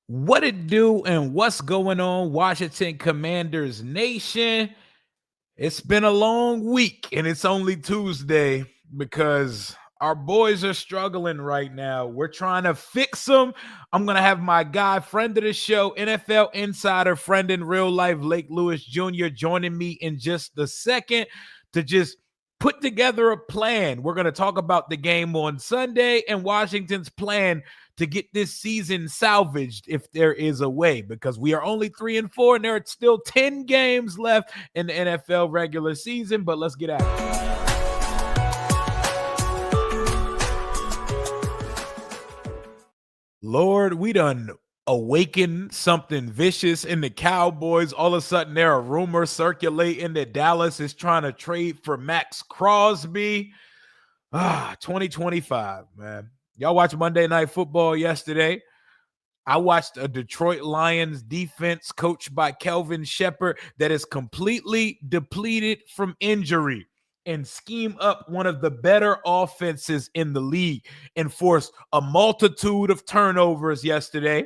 What it do and what's going on, Washington Commanders Nation? It's been a long week and it's only Tuesday because our boys are struggling right now. We're trying to fix them. I'm going to have my guy, friend of the show, NFL insider, friend in real life, Lake Lewis Jr., joining me in just a second to just put together a plan. We're going to talk about the game on Sunday and Washington's plan to get this season salvaged if there is a way, because we are only 3-4 and there are still 10 games left in the NFL regular season. But let's get at it. Lord, we done awakened something vicious in the Cowboys. All of a sudden, there are rumors circulating that Dallas is trying to trade for Max Crosby. 2025, man. Y'all watch Monday Night Football yesterday. I watched a Detroit Lions defense coached by Kelvin Shepard that is completely depleted from injury and scheme up one of the better offenses in the league and force a multitude of turnovers yesterday.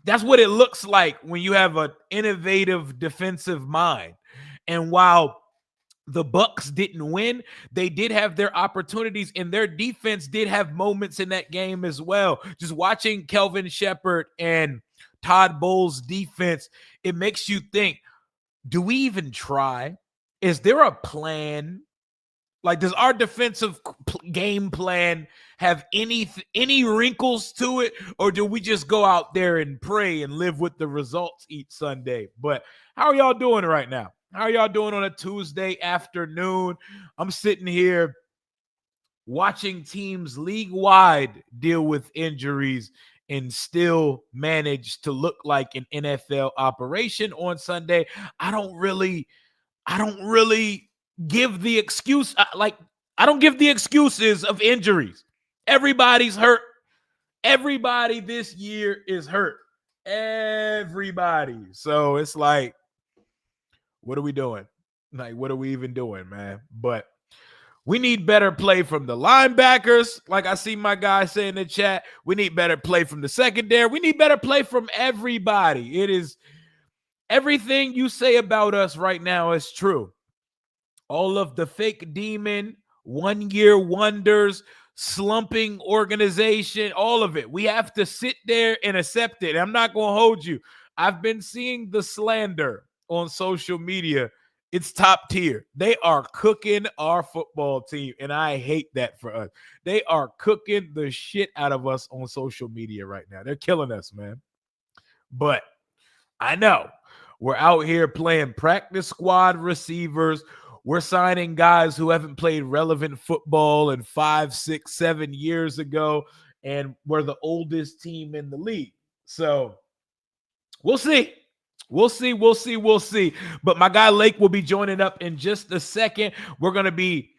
That's what it looks like when you have an innovative defensive mind. And while the Bucks didn't win, they did have their opportunities, and their defense did have moments in that game as well. Just watching Kelvin Shepard and Todd Bowles' defense, it makes you think, do we even try? Is there a plan? Like, does our defensive game plan have any wrinkles to it, or do we just go out there and pray and live with the results each Sunday? But how are y'all doing right now? How are y'all doing on a Tuesday afternoon? I'm sitting here watching teams league-wide deal with injuries and still manage to look like an NFL operation on Sunday. I don't really give the excuse. I don't give the excuses of injuries. Everybody's hurt. Everybody this year is hurt. Everybody. So it's like, what are we doing? Like, what are we even doing, man? But we need better play from the linebackers. Like I see my guy say in the chat, we need better play from the secondary. We need better play from everybody. It is everything you say about us right now is true. All of the fake demon, 1-year wonders, slumping organization, all of it. We have to sit there and accept it. I'm not going to hold you. I've been seeing the slander on social media. It's top tier. They are cooking our football team, and I hate that for us. They are cooking the shit out of us on social media right now. They're killing us, man. But I know we're out here playing practice squad receivers. We're signing guys who haven't played relevant football in 5, 6, 7 years ago, and we're the oldest team in the league. So we'll see. We'll see. But my guy Lake will be joining up in just a second. We're going to be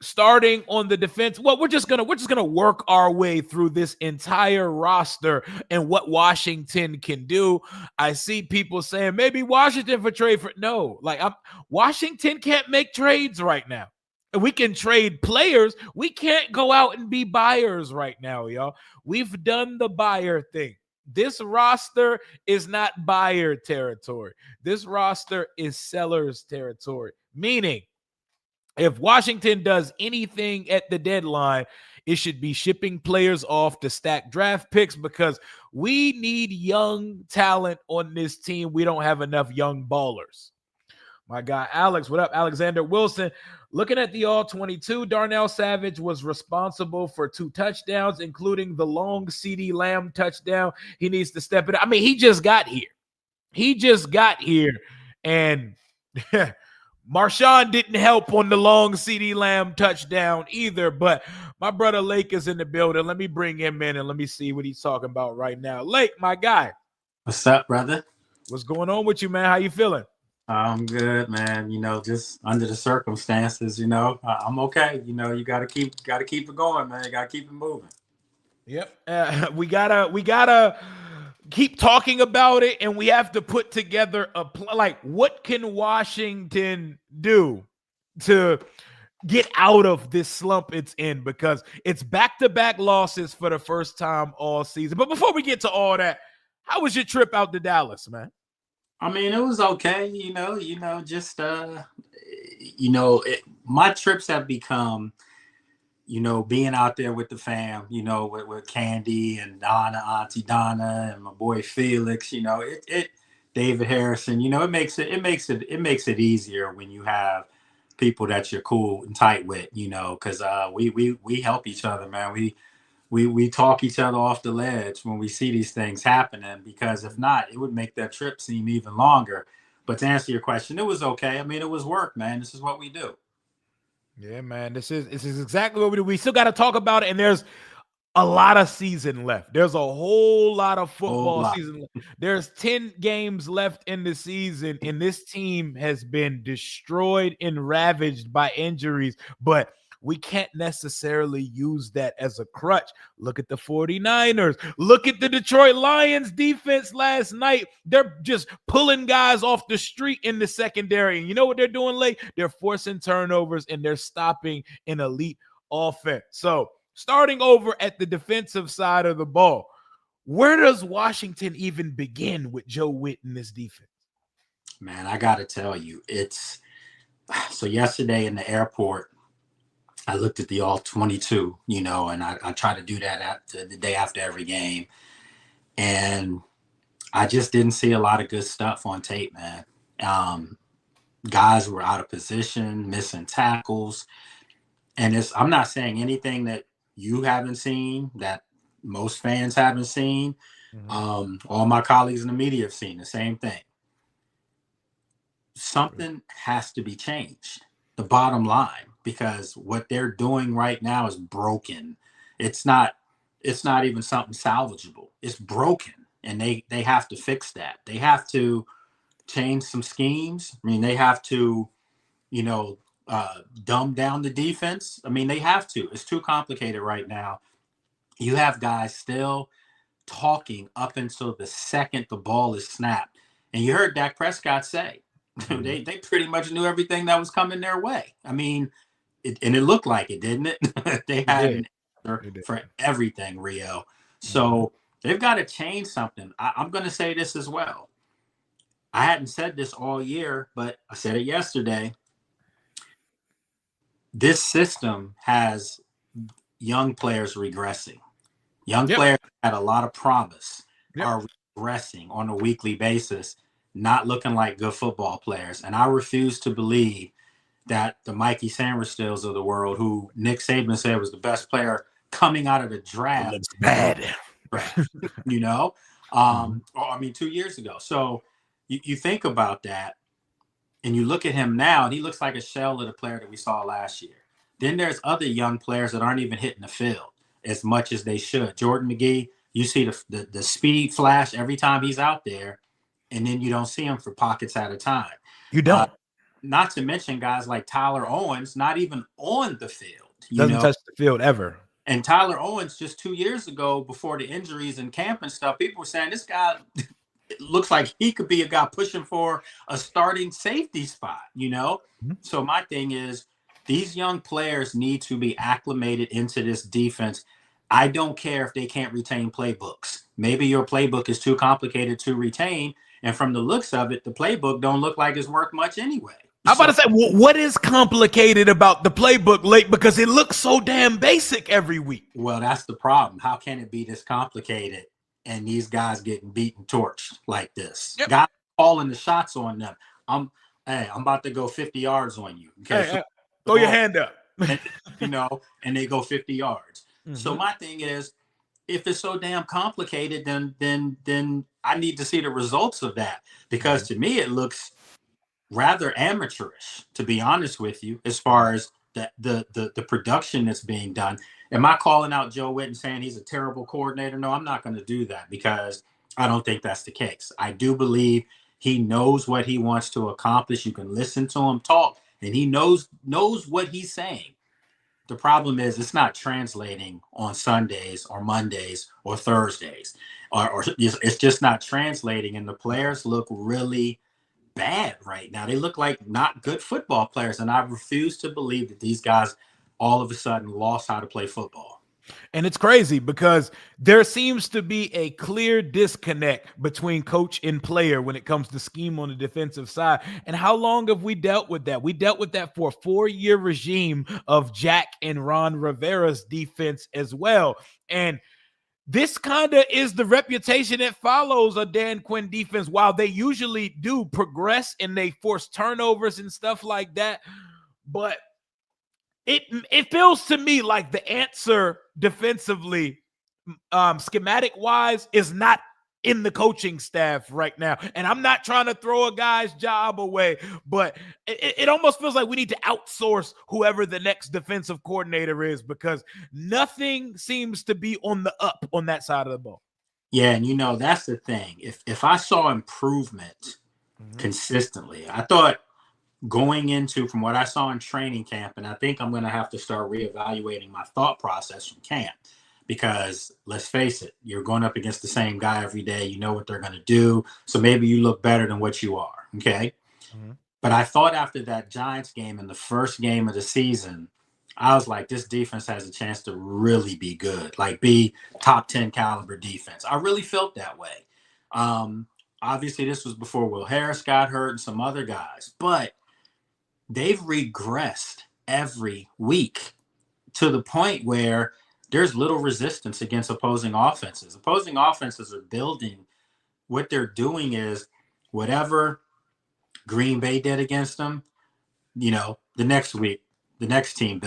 starting on the defense. Well, we're just gonna work our way through this entire roster and what Washington can do. I see people saying maybe Washington for trade for no. Washington can't make trades right now. We can trade players. We can't go out and be buyers right now, y'all. We've done the buyer thing. This roster is not buyer territory. This roster is seller's territory, meaning if Washington does anything at the deadline, it should be shipping players off to stack draft picks because we need young talent on this team. We don't have enough young ballers. My guy Alex, what up? Alexander Wilson. Looking at the all-22, Darnell Savage was responsible for 2 touchdowns, including the long CeeDee Lamb touchdown. He needs to step it up. I mean, he just got here. And Marshawn didn't help on the long CeeDee Lamb touchdown either, but my brother Lake is in the building. Let me bring him in and let me see what he's talking about right now. Lake, my guy. What's up, brother? What's going on with you, man? How you feeling? I'm good, man. Just under the circumstances, I'm okay. You gotta keep it going, man. You gotta keep it moving. Yep. We gotta keep talking about it, and we have to put together a plan. Like, what can Washington do to get out of this slump it's in, because it's back-to-back losses for the first time all season. But before we get to all that, how was your trip out to Dallas, man? I mean, it was okay, just my trips have become, being out there with the fam, with Candy and Donna, Auntie Donna, and my boy Felix, David Harrison, it makes it easier when you have people that you're cool and tight with, because we help each other, man. We talk each other off the ledge when we see these things happening, because if not, it would make that trip seem even longer. But to answer your question, it was okay. I mean, it was work, man. This is what we do. Yeah, man. This is exactly what we do. We still got to talk about it, and there's a lot of season left. There's a whole lot of football season left. There's 10 games left in the season, and this team has been destroyed and ravaged by injuries, but we can't necessarily use that as a crutch. Look at the 49ers. Look at the Detroit Lions defense last night. They're just pulling guys off the street in the secondary. And you know what they're doing late? They're forcing turnovers, and they're stopping an elite offense. So starting over at the defensive side of the ball, where does Washington even begin with Joe Witt in this defense? Man, I got to tell you, so yesterday in the airport, I looked at the all 22, and I try to do that the day after every game. And I just didn't see a lot of good stuff on tape, man. Guys were out of position, missing tackles. And I'm not saying anything that you haven't seen, that most fans haven't seen. All my colleagues in the media have seen the same thing. Something has to be changed. The bottom line, because what they're doing right now is broken. It's not even something salvageable. It's broken, and they have to fix that. They have to change some schemes. I mean, they have to, dumb down the defense. I mean, they have to. It's too complicated right now. You have guys still talking up until the second the ball is snapped. And you heard Dak Prescott say, they pretty much knew everything that was coming their way. I mean, it looked like it, didn't it? They had an answer for everything, Rio. So they've got to change something. I'm going to say this as well. I hadn't said this all year, but I said it yesterday. This system has young players regressing. Young players had a lot of promise are regressing on a weekly basis, not looking like good football players. And I refuse to believe that the Mikey Sainristills of the world, who Nick Saban said was the best player coming out of the draft, looks bad. Or, 2 years ago. So you think about that, and you look at him now, and he looks like a shell of the player that we saw last year. Then there's other young players that aren't even hitting the field as much as they should. Jordan McGee, you see the speed flash every time he's out there, and then you don't see him for pockets at a time. You don't. Not to mention guys like Tyler Owens, not even on the field. Doesn't touch the field ever. And Tyler Owens, just 2 years ago, before the injuries and camp and stuff, people were saying this guy looks like he could be a guy pushing for a starting safety spot, So my thing is, these young players need to be acclimated into this defense. I don't care if they can't retain playbooks. Maybe your playbook is too complicated to retain, and from the looks of it, the playbook don't look like it's worth much anyway. I'm about to say, what is complicated about the playbook, late? Because it looks so damn basic every week. Well, that's the problem. How can it be this complicated and these guys getting beaten torched like this? Guys calling the shots on them. I'm about to go 50 yards on you. Okay, throw your hand up. And they go 50 yards. So my thing is, if it's so damn complicated, then I need to see the results of that, because to me it looks rather amateurish, to be honest with you, as far as the production that's being done. Am I calling out Joe Witt and saying he's a terrible coordinator? No, I'm not going to do that, because I don't think that's the case. I do believe he knows what he wants to accomplish. You can listen to him talk, and he knows what he's saying. The problem is it's not translating on Sundays or Mondays or Thursdays, or it's just not translating, and the players look really bad right now. They look like not good football players. And I refuse to believe that these guys all of a sudden lost how to play football. And it's crazy because there seems to be a clear disconnect between coach and player when it comes to scheme on the defensive side. And how long have we dealt with that? We dealt with that for a 4-year regime of Jack and Ron Rivera's defense as well. And this kind of is the reputation that follows a Dan Quinn defense. While they usually do progress and they force turnovers and stuff like that, but it feels to me like the answer defensively, schematic wise, is not in the coaching staff right now. And I'm not trying to throw a guy's job away, but it almost feels like we need to outsource whoever the next defensive coordinator is, because nothing seems to be on the up on that side of the ball. Yeah, and that's the thing. If I saw improvement consistently, I thought going into from what I saw in training camp, and I think I'm going to have to start reevaluating my thought process from camp, because let's face it, you're going up against the same guy every day. You know what they're going to do. So maybe you look better than what you are. Okay. But I thought after that Giants game in the first game of the season, I was like, this defense has a chance to really be good, like be top 10 caliber defense. I really felt that way. Obviously, this was before Will Harris got hurt and some other guys, but they've regressed every week to the point where there's little resistance against opposing offenses. Opposing offenses are building. What they're doing is whatever Green Bay did against them, the next week, the next team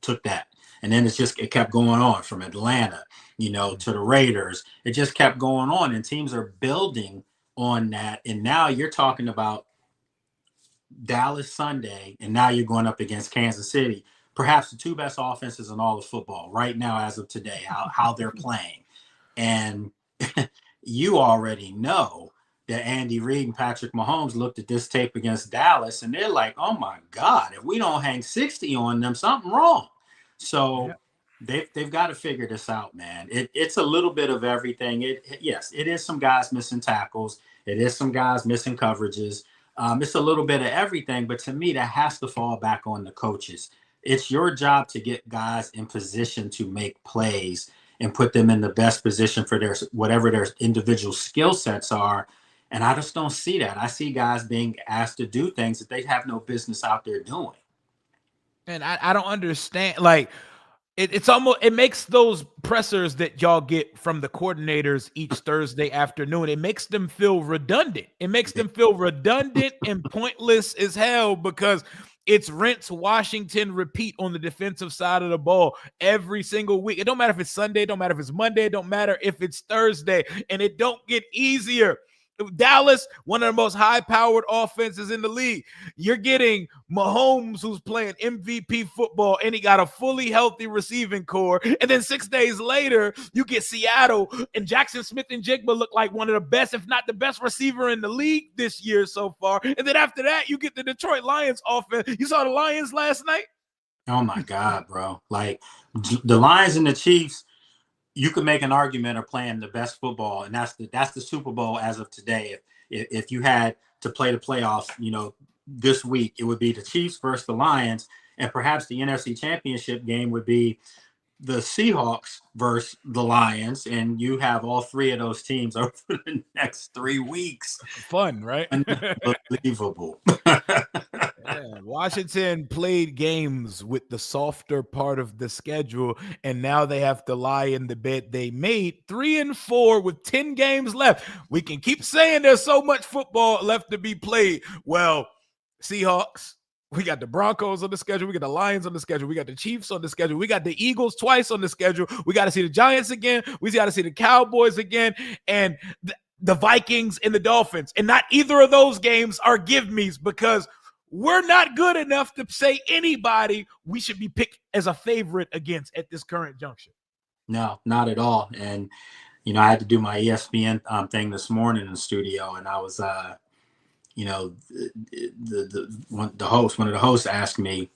took that. And then it kept going on from Atlanta, to the Raiders. It just kept going on, and teams are building on that. And now you're talking about Dallas Sunday, and now you're going up against Kansas City, perhaps the two best offenses in all of football right now as of today, how they're playing. And you already know that Andy Reid and Patrick Mahomes looked at this tape against Dallas, and they're like, oh my God, if we don't hang 60 on them, something wrong. So they've got to figure this out, man. It's a little bit of everything. Yes, it is some guys missing tackles. It is some guys missing coverages. It's a little bit of everything, but to me, that has to fall back on the coaches. It's your job to get guys in position to make plays and put them in the best position for whatever their individual skill sets are. And I just don't see that. I see guys being asked to do things that they have no business out there doing. And I don't understand. Like, it's almost, it makes those pressers that y'all get from the coordinators each Thursday afternoon, it makes them feel redundant. It makes them feel redundant and pointless as hell, because it's rinse, Washington, repeat on the defensive side of the ball every single week. It don't matter if it's Sunday, it don't matter if it's Monday, it don't matter if it's Thursday, and it don't get easier. Dallas, one of the most high-powered offenses in the league. You're getting Mahomes, who's playing MVP football, and he got a fully healthy receiving core. And then 6 days later, you get Seattle, and Jackson Smith-Njigba look like one of the best, if not the best receiver in the league this year so far. And then after that, you get the Detroit Lions offense. You saw the Lions last night? Oh, my God, bro. Like, the Lions and the Chiefs, you could make an argument of playing the best football, and that's the Super Bowl as of today. If you had to play the playoffs, this week, it would be the Chiefs versus the Lions, and perhaps the NFC Championship game would be the Seahawks versus the Lions, and you have all three of those teams over the next 3 weeks. Fun, right? Unbelievable. Yeah, Washington played games with the softer part of the schedule, and now they have to lie in the bed they made. 3-4 with 10 games left. We can keep saying there's so much football left to be played. Well, Seahawks, we got the Broncos on the schedule. We got the Lions on the schedule. We got the Chiefs on the schedule. We got the Eagles twice on the schedule. We got to see the Giants again. We got to see the Cowboys again. And the Vikings and the Dolphins. And not either of those games are give-me's, because we're not good enough to say anybody we should be picked as a favorite against at this current juncture. No, not at all. And, I had to do my ESPN thing this morning in the studio, and I was, one of the hosts asked me,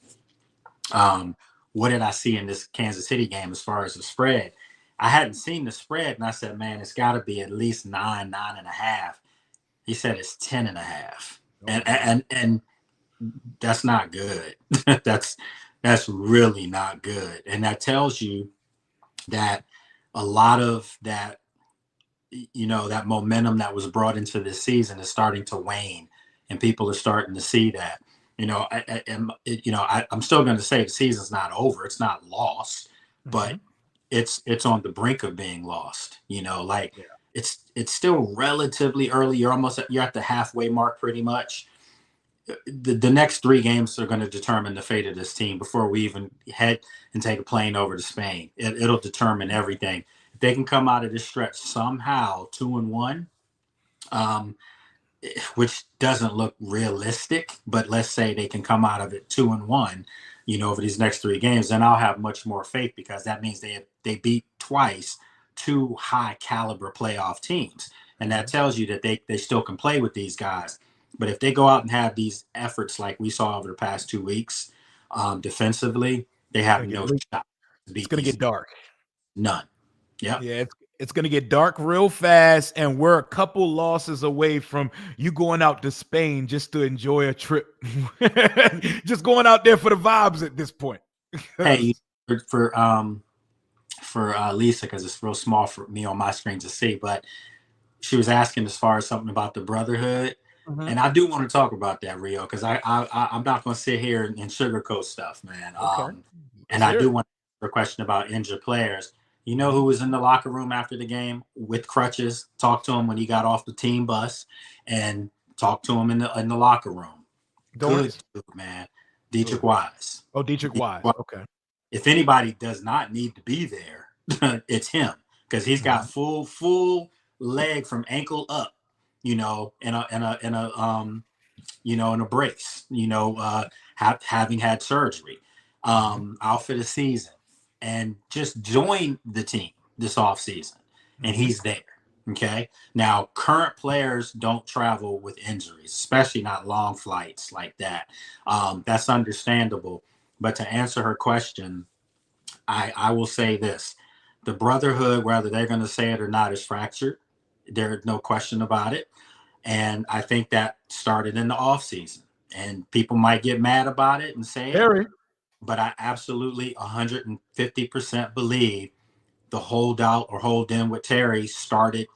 what did I see in this Kansas City game as far as the spread? I hadn't seen the spread, and I said, man, it's got to be at least 9.5. He said it's 10.5. And that's not good. that's really not good. And that tells you that a lot of that, that momentum that was brought into this season is starting to wane, and people are starting to see that. I'm still going to say the season's not over. It's not lost, but it's on the brink of being lost. It's still relatively early. You're at the halfway mark pretty much. The next 3 games are going to determine the fate of this team before we even head and take a plane over to Spain. It'll determine everything. If they can come out of this stretch somehow 2-1, which doesn't look realistic, but let's say they can come out of it 2-1, over these next 3 games, then I'll have much more faith, because that means they beat twice 2 high caliber playoff teams. And that tells you that they still can play with these guys. But if they go out and have these efforts like we saw over the past 2 weeks, defensively, they have no shot to beat. It's going to get dark. None. Yep. Yeah, it's going to get dark real fast, and we're a couple losses away from you going out to Spain just to enjoy a trip. Just going out there for the vibes at this point. Hey, for Lisa, because it's real small for me on my screen to see, but she was asking as far as something about the brotherhood. And I do want to talk about that, Rio, because I'm not going to sit here and sugarcoat stuff, man. And I do want to ask a question about injured players. You know who was in the locker room after the game with crutches? Talked to him when he got off the team bus, and talked to him in the locker room. Good dude, man. Dietrich Wise. Oh, Dietrich Wise. Okay. If anybody does not need to be there, it's him, because he's got full leg from ankle up, in a brace, having had surgery, out for the season, and just joined the team this offseason, and he's there. Okay. Now, current players don't travel with injuries, especially not long flights like that. That's understandable. But to answer her question, I will say this. The brotherhood, whether they're going to say it or not, is fractured. There's no question about it. And I think that started in the offseason. And people might get mad about it and say it, but I absolutely 150% believe the holdout or hold in with Terry started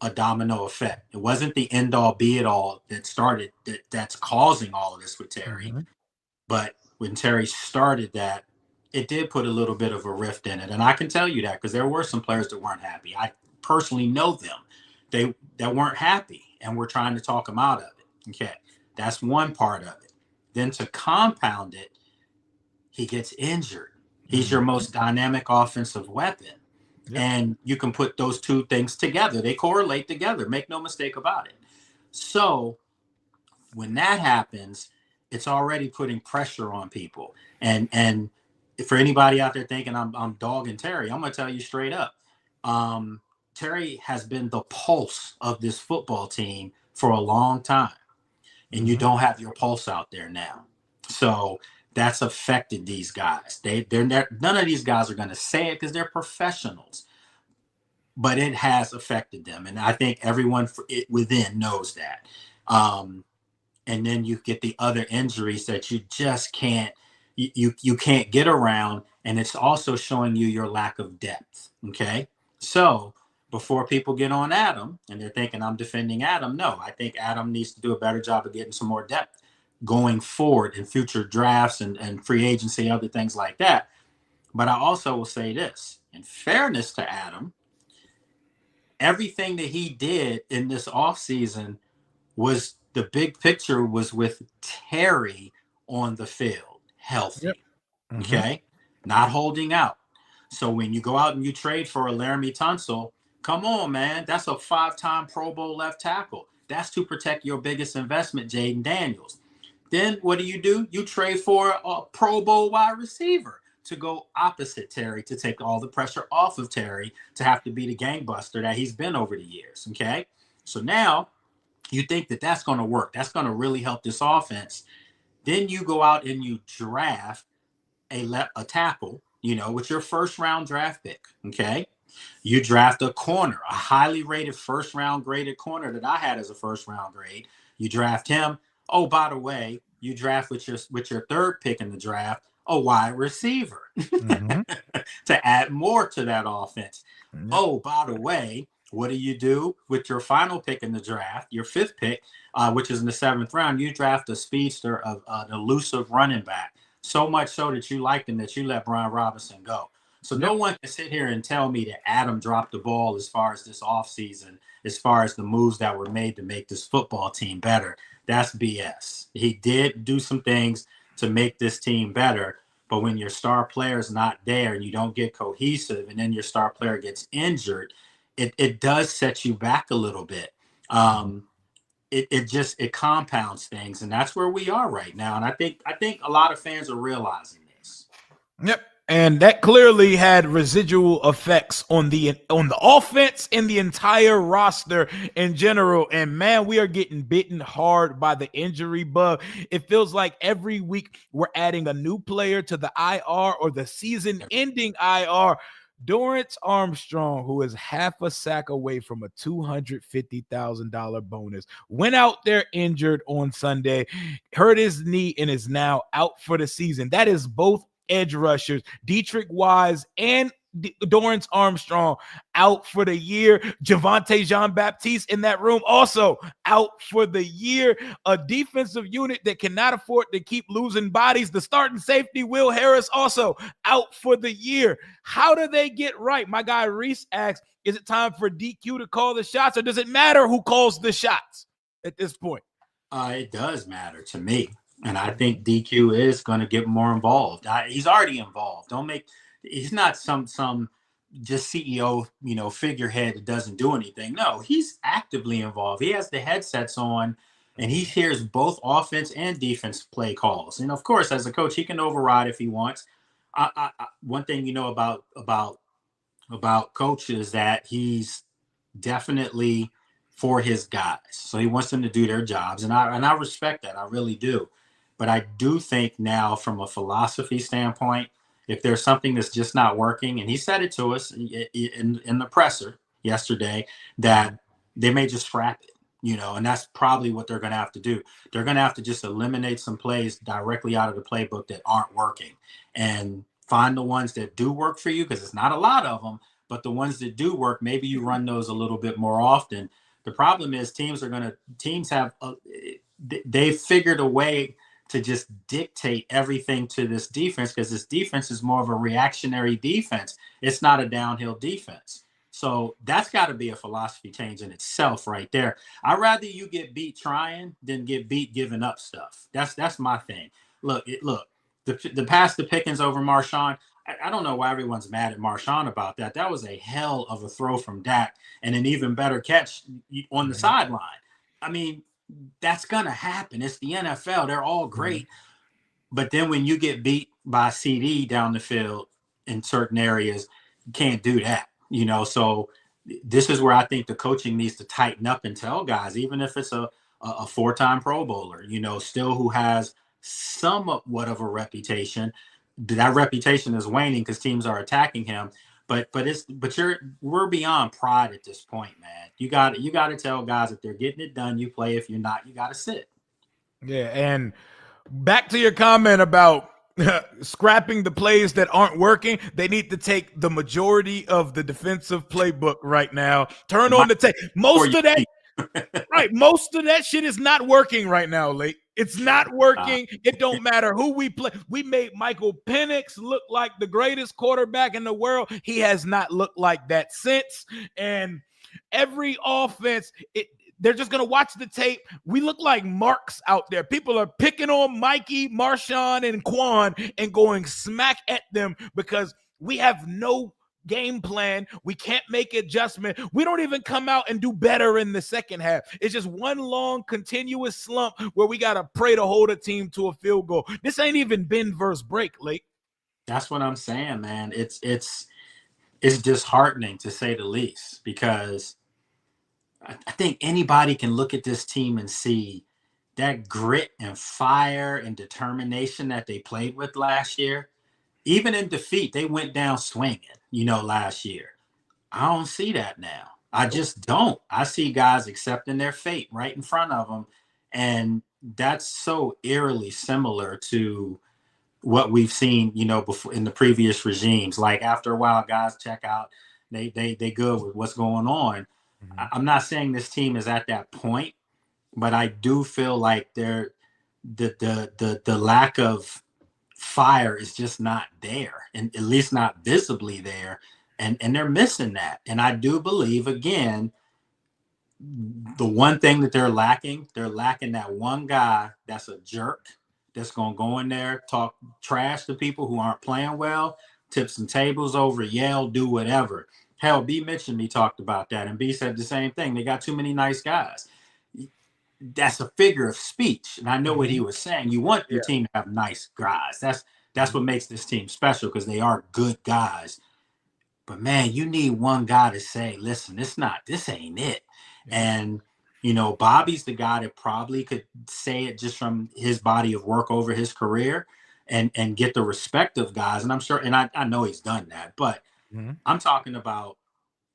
a domino effect. It wasn't the end all be it all that started that's causing all of this with Terry. But when Terry started that, it did put a little bit of a rift in it. And I can tell you that because there were some players that weren't happy. I personally know them. That weren't happy, and we're trying to talk them out of it. Okay. That's one part of it. Then to compound it, he gets injured. He's your most dynamic offensive weapon. And you can put those two things together. They correlate together. Make no mistake about it. So when that happens, it's already putting pressure on people. And for anybody out there thinking I'm dogging Terry, I'm going to tell you straight up. Terry has been the pulse of this football team for a long time. And you don't have your pulse out there now. So that's affected these guys. None of these guys are going to say it because they're professionals, but it has affected them. And I think everyone within knows that. And then you get the other injuries that you just can't, you can't get around. And it's also showing you your lack of depth. Okay. So before people get on Adam and they're thinking I'm defending Adam, no, I think Adam needs to do a better job of getting some more depth going forward in future drafts and free agency, other things like that. But I also will say this, in fairness to Adam, everything that he did in this offseason was the big picture was with Terry on the field, healthy, okay, not holding out. So when you go out and you trade for a Laramie Tunsil, come on, man, that's a 5-time Pro Bowl left tackle. That's to protect your biggest investment, Jayden Daniels. Then what do? You trade for a Pro Bowl wide receiver to go opposite Terry, to take all the pressure off of Terry, to have to be the gangbuster that he's been over the years, okay? So now you think that that's going to work. That's going to really help this offense. Then you go out and you draft a tackle, with your first-round draft pick, okay? You draft a corner, a highly rated first-round graded corner that I had as a first-round grade. You draft him. Oh, by the way, you draft with your third pick in the draft a wide receiver Mm-hmm. to add more to that offense. Yep. Oh, by the way, what do you do with your final pick in the draft, your fifth pick, which is in the seventh round? You draft a speedster, of an elusive running back, so much so that you like him that you let Brian Robinson go. So no Yep. one can sit here and tell me that Adam dropped the ball as far as this offseason, as far as the moves that were made to make this football team better. That's BS. He did do some things to make this team better, but when your star player is not there and you don't get cohesive, and then your star player gets injured, it does set you back a little bit. It compounds things, and that's where we are right now. And I think a lot of fans are realizing this. Yep. And that clearly had residual effects on the offense and the entire roster in general. And man, we are getting bitten hard by the injury bug. It feels like every week we're adding a new player to the IR or the season-ending IR. Dorrance Armstrong, who is half a sack away from a $250,000 bonus, went out there injured on Sunday, hurt his knee, and is now out for the season. That is both edge rushers, Dietrich Wise and Dorrance Armstrong, out for the year. Javonte Jean-Baptiste in that room also out for the year. A defensive unit that cannot afford to keep losing bodies. The starting safety, Will Harris, also out for the year. How do they get right? My guy Reese asks, is it time for DQ to call the shots, or does it matter who calls the shots at this point? It does matter to me. And I think DQ is going to get more involved. He's already involved. He's not some just CEO, figurehead that doesn't do anything. No, he's actively involved. He has the headsets on, and he hears both offense and defense play calls. And of course, as a coach, he can override if he wants. One thing about coaches that he's definitely for his guys. So he wants them to do their jobs. And I respect that. I really do. But I do think now, from a philosophy standpoint, if there's something that's just not working, and he said it to us in the presser yesterday, that they may just scrap it, and that's probably what they're going to have to do. They're going to have to just eliminate some plays directly out of the playbook that aren't working and find the ones that do work for you, because it's not a lot of them, but the ones that do work, maybe you run those a little bit more often. The problem is they've figured a way to just dictate everything to this defense, because this defense is more of a reactionary defense. It's not a downhill defense. So that's got to be a philosophy change in itself right there. I'd rather you get beat trying than get beat giving up stuff. That's my thing. Look, the pass to Pickens over Marshawn, I don't know why everyone's mad at Marshawn about that. That was a hell of a throw from Dak, and an even better catch on the sideline. I mean, that's going to happen. It's the NFL. They're all great. But then when you get beat by CD down the field in certain areas, you can't do that, So this is where I think the coaching needs to tighten up and tell guys, even if it's a four-time Pro Bowler, still who has somewhat of a reputation. That reputation is waning because teams are attacking him. But we're beyond pride at this point, man. You got to tell guys, if they're getting it done, you play. If you're not, you got to sit. Yeah, and back to your comment about scrapping the plays that aren't working. They need to take the majority of the defensive playbook right now. Turn on the tape. Most of that shit is not working right now, Lake. It's not working. It don't matter who we play. We made Michael Penix look like the greatest quarterback in the world. He has not looked like that since. And every offense, they're just going to watch the tape. We look like marks out there. People are picking on Mikey, Marshawn, and Quan and going smack at them because we have no game plan. We can't make adjustment. We don't even come out and do better in the second half. It's just one long continuous slump where we got to pray to hold a team to a field goal. This ain't even been versus break, Lake. That's what I'm saying, man. It's disheartening, to say the least, because I think anybody can look at this team and see that grit and fire and determination that they played with last year. Even in defeat, they went down swinging, last year. I don't see that now. I just don't. I see guys accepting their fate right in front of them And that's so eerily similar to what we've seen, before in the previous regimes. Like after a while, guys check out, they good with what's going on. I'm not saying this team is at that point, but I do feel like the lack of fire is just not there, and at least not visibly there, and they're missing that. And I do believe, again, the one thing that they're lacking that one guy that's a jerk, that's gonna go in there, talk trash to people who aren't playing well, tip some tables over, yell, do whatever. Hell, B mentioned me talked about that, and B said the same thing. They got too many nice guys. That's a figure of speech, and I know what he was saying. You want your team to have nice guys. That's what makes this team special, because they are good guys. But man, you need one guy to say, "Listen, this ain't it." And Bobby's the guy that probably could say it just from his body of work over his career, and get the respect of guys. And I'm sure, and I know he's done that. But I'm talking about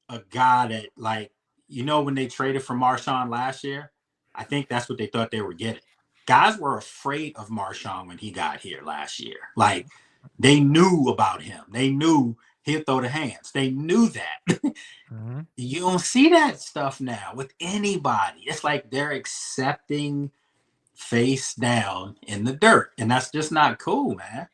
a guy that, like, when they traded for Marshawn last year, I think that's what they thought they were getting. Guys were afraid of Marshawn when he got here last year. Like, they knew about him. They knew he'd throw the hands. They knew that. You don't see that stuff now with anybody. It's like they're accepting face down in the dirt, and that's just not cool, man.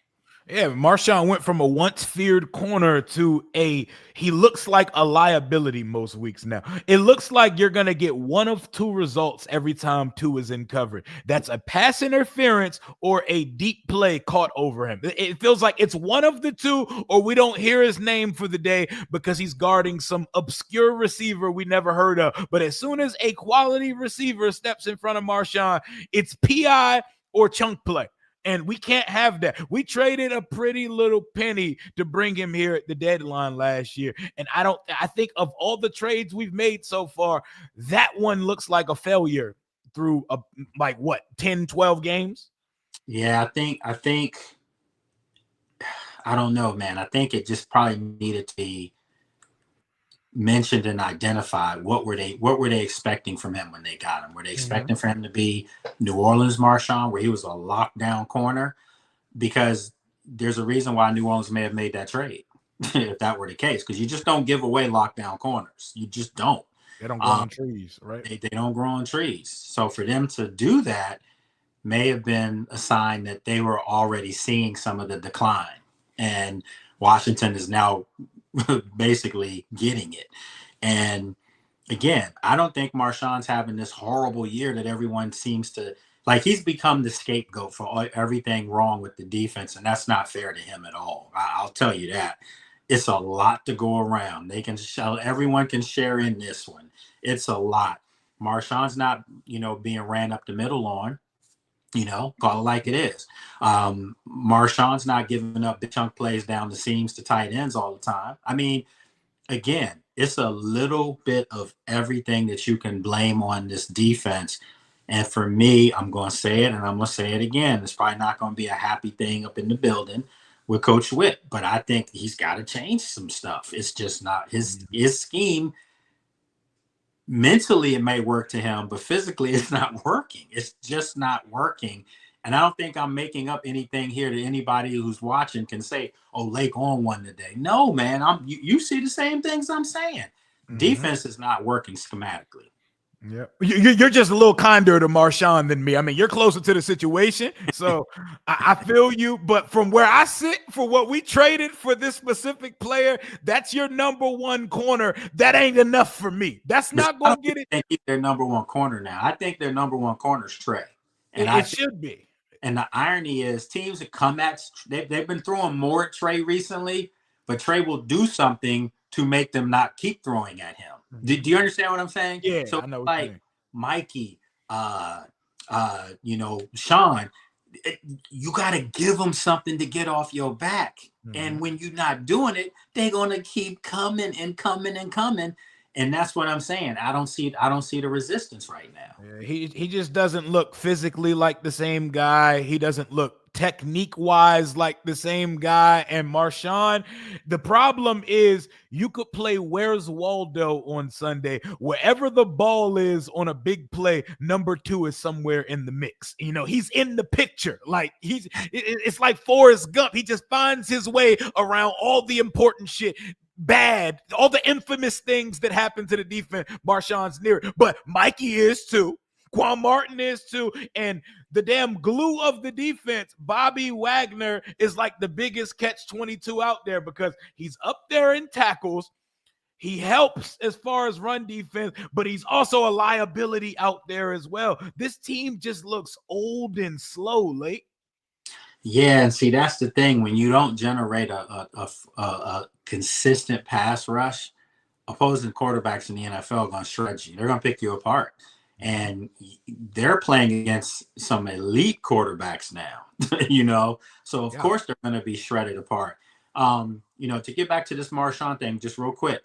Yeah, Marshawn went from a once feared corner to he looks like a liability most weeks now. It looks like you're going to get one of two results every time two is in coverage. That's a pass interference or a deep play caught over him. It feels like it's one of the two, or we don't hear his name for the day because he's guarding some obscure receiver we never heard of. But as soon as a quality receiver steps in front of Marshawn, it's PI or chunk play. And we can't have that. We traded a pretty little penny to bring him here at the deadline last year. And I think of all the trades we've made so far, that one looks like a failure through 10, 12 games. Yeah, I think I don't know, man. I think it just probably needed to be mentioned and identified. What were they expecting from him when they got him? Were they expecting for him to be New Orleans Marshawn, where he was a lockdown corner? Because there's a reason why New Orleans may have made that trade, if that were the case, because you just don't give away lockdown corners. You just don't. They don't grow on trees, right? They don't grow on trees. So for them to do that may have been a sign that they were already seeing some of the decline, and Washington is now basically getting it. And again, I don't think Marshawn's having this horrible year that everyone seems to like. He's become the scapegoat for everything wrong with the defense, and that's not fair to him at all. I'll tell you that. It's a lot to go around. Everyone can share in this one. It's a lot. Marshawn's not, being ran up the middle on. Call it like it is. Marshawn's not giving up the chunk plays down the seams to tight ends all the time. I mean, again, it's a little bit of everything that you can blame on this defense. And for me, I'm going to say it, and I'm going to say it again. It's probably not going to be a happy thing up in the building with Coach Witt, but I think he's got to change some stuff. It's just not his scheme. Mentally, it may work to him, but physically, it's not working. It's just not working. And I don't think I'm making up anything here that anybody who's watching can say, "Oh, Lake on one today." No, man. You see the same things I'm saying. Defense is not working schematically. Yeah, you're just a little kinder to Marshawn than me. I mean, you're closer to the situation, so I feel you. But from where I sit, for what we traded for this specific player, that's your number one corner. That ain't enough for me. That's not going to get it. I think he's their number one corner now. I think their number one corner is Trey, and it should be. And the irony is, teams that come at they've been throwing more at Trey recently, but Trey will do something to make them not keep throwing at him. Do you understand what I'm saying? Yeah, so I know. Like Mikey, Sean, you got to give them something to get off your back. And when you're not doing it, they're gonna keep coming and coming and coming. And that's what I'm saying. I don't see the resistance right now. Yeah, he just doesn't look physically like the same guy. He doesn't look technique-wise like the same guy. And Marshawn, the problem is you could play Where's Waldo on Sunday. Wherever the ball is on a big play, number 2 is somewhere in the mix. You know, he's in the picture. Like it's like Forrest Gump. He just finds his way around all the important shit. Bad, all the infamous things that happen to the defense. Marshawn's near it, but Mikey is too. Quan Martin is too, and the damn glue of the defense, Bobby Wagner, is like the biggest catch-22 out there because he's up there in tackles. He helps as far as run defense, but he's also a liability out there as well. This team just looks old and slow, Lake. Yeah, and see, that's the thing. When you don't generate a consistent pass rush, opposing quarterbacks in the NFL are going to shred you. They're going to pick you apart. And they're playing against some elite quarterbacks now, you know? So, of course, they're going to be shredded apart. You know, to get back to this Marshawn thing, just real quick,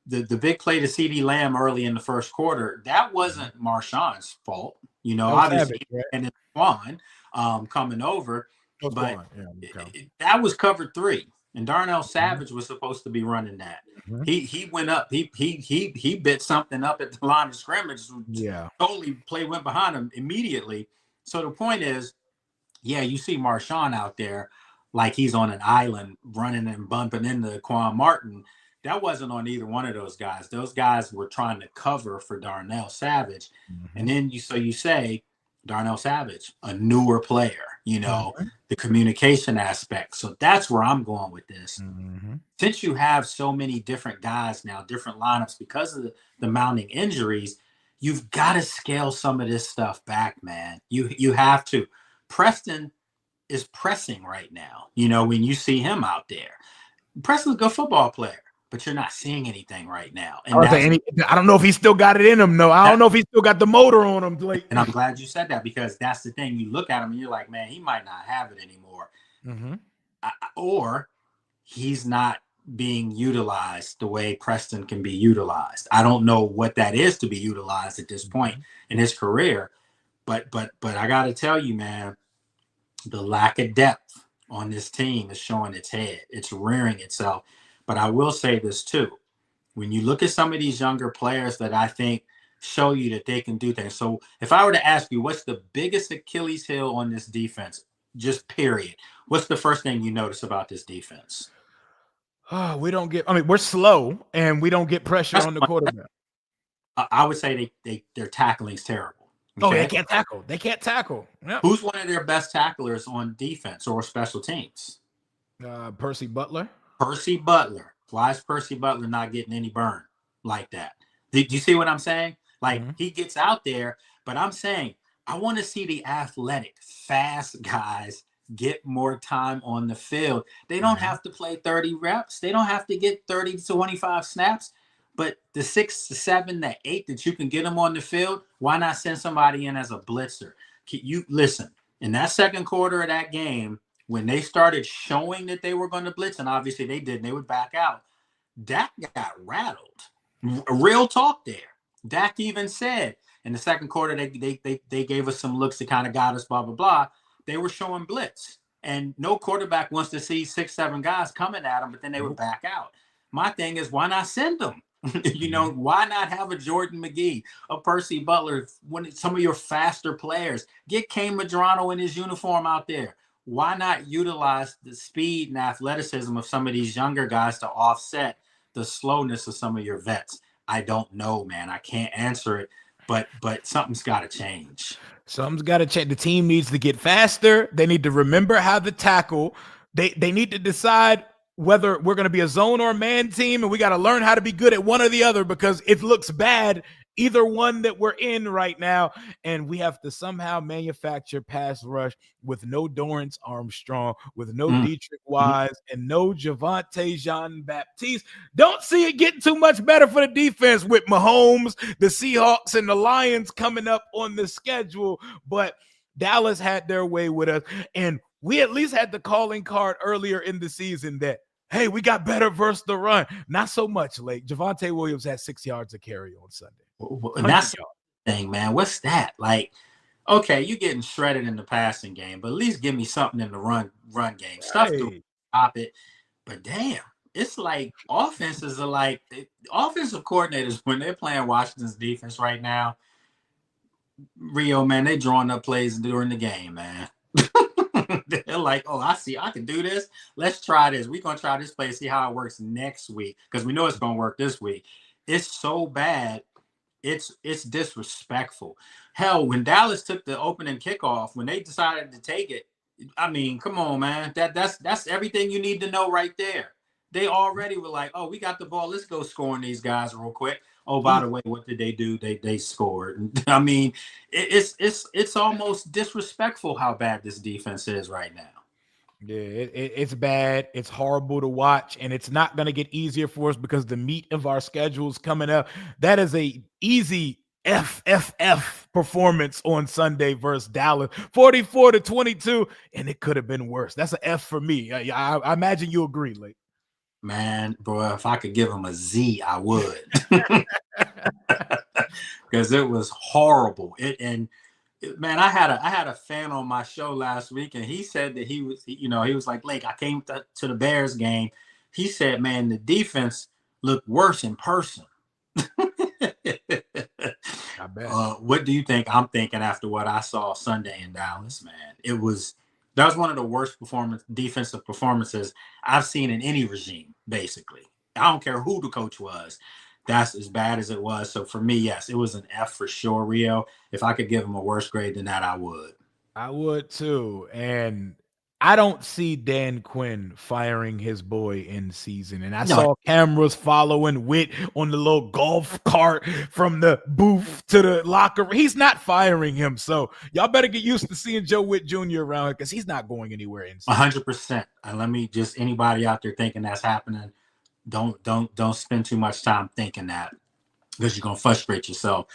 the big play to CeeDee Lamb early in the first quarter, that wasn't Marshawn's fault. You know, obviously, right? And it's Quan coming over. But that was covered 3, and Darnell Savage was supposed to be running that. He went up. He bit something up at the line of scrimmage. Totally play went behind him immediately. So the point is, yeah, you see Marshawn out there like he's on an island running and bumping into Quan Martin. That wasn't on either one of those guys. Those guys were trying to cover for Darnell Savage, and then you say Darnell Savage, a newer player, you know, the communication aspect. So that's where I'm going with this. Since you have so many different guys now, different lineups, because of the mounting injuries, you've got to scale some of this stuff back, man. You have to. Preston is pressing right now, you know, when you see him out there. Preston's a good football player, but you're not seeing anything right now. And I don't know if he still got it in him, though. I don't know if he still got the motor on him. Like, and I'm glad you said that, because that's the thing. You look at him and you're like, man, he might not have it anymore. Or he's not being utilized the way Preston can be utilized. I don't know what that is to be utilized at this point in his career. But I got to tell you, man, the lack of depth on this team is showing its head. It's rearing itself. But I will say this too. When you look at some of these younger players that I think show you that they can do things. So if I were to ask you, what's the biggest Achilles heel on this defense, just period, what's the first thing you notice about this defense? We're slow and we don't get pressure on the quarterback. I would say their tackling is terrible. Okay? Oh, they can't tackle. They can't tackle. Yep. Who's one of their best tacklers on defense or special teams? Percy Butler. Percy Butler. Why is Percy Butler not getting any burn like that? Did you see what I'm saying? Like, he gets out there, but I'm saying I want to see the athletic, fast guys get more time on the field. They don't have to play 30 reps. They don't have to get 30 to 25 snaps. But the 6 to 7, the 8 that you can get them on the field, why not send somebody in as a blitzer? You listen, in that second quarter of that game, when they started showing that they were going to blitz, and obviously they did, and they would back out, Dak got rattled. Real talk there. Dak even said in the second quarter, they gave us some looks that kind of got us, blah, blah, blah. They were showing blitz. And no quarterback wants to see 6, 7 guys coming at them, but then they would back out. My thing is, why not send them? You know, why not have a Jordan McGee, a Percy Butler, some of your faster players? Get Kane Madrano in his uniform out there. Why not utilize the speed and athleticism of some of these younger guys to offset the slowness of some of your vets? I don't know, man. I can't answer it, but something's got to change. Something's got to change. The team needs to get faster. They need to remember how to tackle. They need to decide whether we're going to be a zone or a man team, and we got to learn how to be good at one or the other, because it looks bad either one that we're in right now. And we have to somehow manufacture pass rush with no Dorrance Armstrong, with no Dietrich Wise, and no Javonte Jean-Baptiste. Don't see it getting too much better for the defense with Mahomes, the Seahawks, and the Lions coming up on the schedule. But Dallas had their way with us, and we at least had the calling card earlier in the season that, hey, we got better versus the run. Not so much, Lake. Javonte Williams had 6 yards of carry on Sunday. And that's the thing, man. What's that? Like, okay, you're getting shredded in the passing game, but at least give me something in the run game. Stuff to Hey. stop it. But damn, it's like offenses are like offensive coordinators when they're playing Washington's defense right now. Rio, man, they drawing up plays during the game, man. They're like, oh, I see, I can do this. Let's try this. We're gonna try this play, see how it works next week because we know it's gonna work this week. It's so bad. It's disrespectful. Hell, when Dallas took the opening kickoff, when they decided to take it, I mean, come on, man. That's everything you need to know right there. They already were like, oh, we got the ball. Let's go scoring these guys real quick. Oh, by the way, what did they do? They scored. I mean, it's almost disrespectful how bad this defense is right now. Yeah, it's bad. It's horrible to watch, and it's not going to get easier for us because the meat of our schedule is coming up. That is a easy FFF performance on Sunday versus Dallas, 44-22, and it could have been worse. That's an F for me. I imagine you agree, Lake. Man, bro, if I could give him a Z, I would, because it was horrible. Man, I had a fan on my show last week, and he said that he was like, Lake, I came to the Bears game. He said, man, the defense looked worse in person. I bet. What do you think I'm thinking after what I saw Sunday in Dallas, man? That was one of the worst defensive performances I've seen in any regime, basically. I don't care who the coach was. That's as bad as it was. So for me, yes, it was an F for sure, Rio. If I could give him a worse grade than that, I would. I would too. And I don't see Dan Quinn firing his boy in season. And I No, saw cameras following Witt on the little golf cart from the booth to the locker. He's not firing him. So y'all better get used to seeing Joe Witt Jr. around because he's not going anywhere in season. 100%. And let me just anybody out there thinking that's happening, don't spend too much time thinking that because you're gonna frustrate yourself.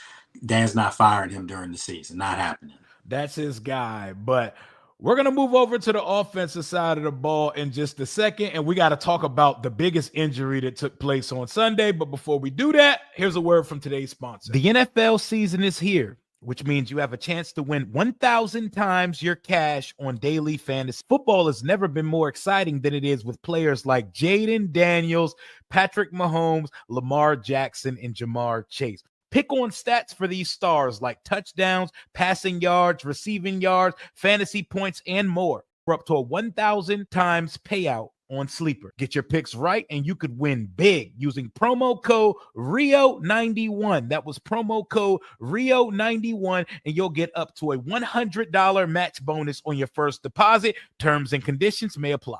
Dan's not firing him during the season. Not happening. That's his guy. But we're going to move over to the offensive side of the ball in just a second. And we got to talk about the biggest injury that took place on Sunday. But before we do that, here's a word from today's sponsor. The NFL season is here, which means you have a chance to win 1,000 times your cash on daily fantasy. Football has never been more exciting than it is with players like Jayden Daniels, Patrick Mahomes, Lamar Jackson, and Jamar Chase. Pick on stats for these stars like touchdowns, passing yards, receiving yards, fantasy points, and more. For up to a 1,000 times payout on Sleeper. Get your picks right and you could win big using promo code RIO91. That was promo code RIO91 and you'll get up to a $100 match bonus on your first deposit. Terms and conditions may apply.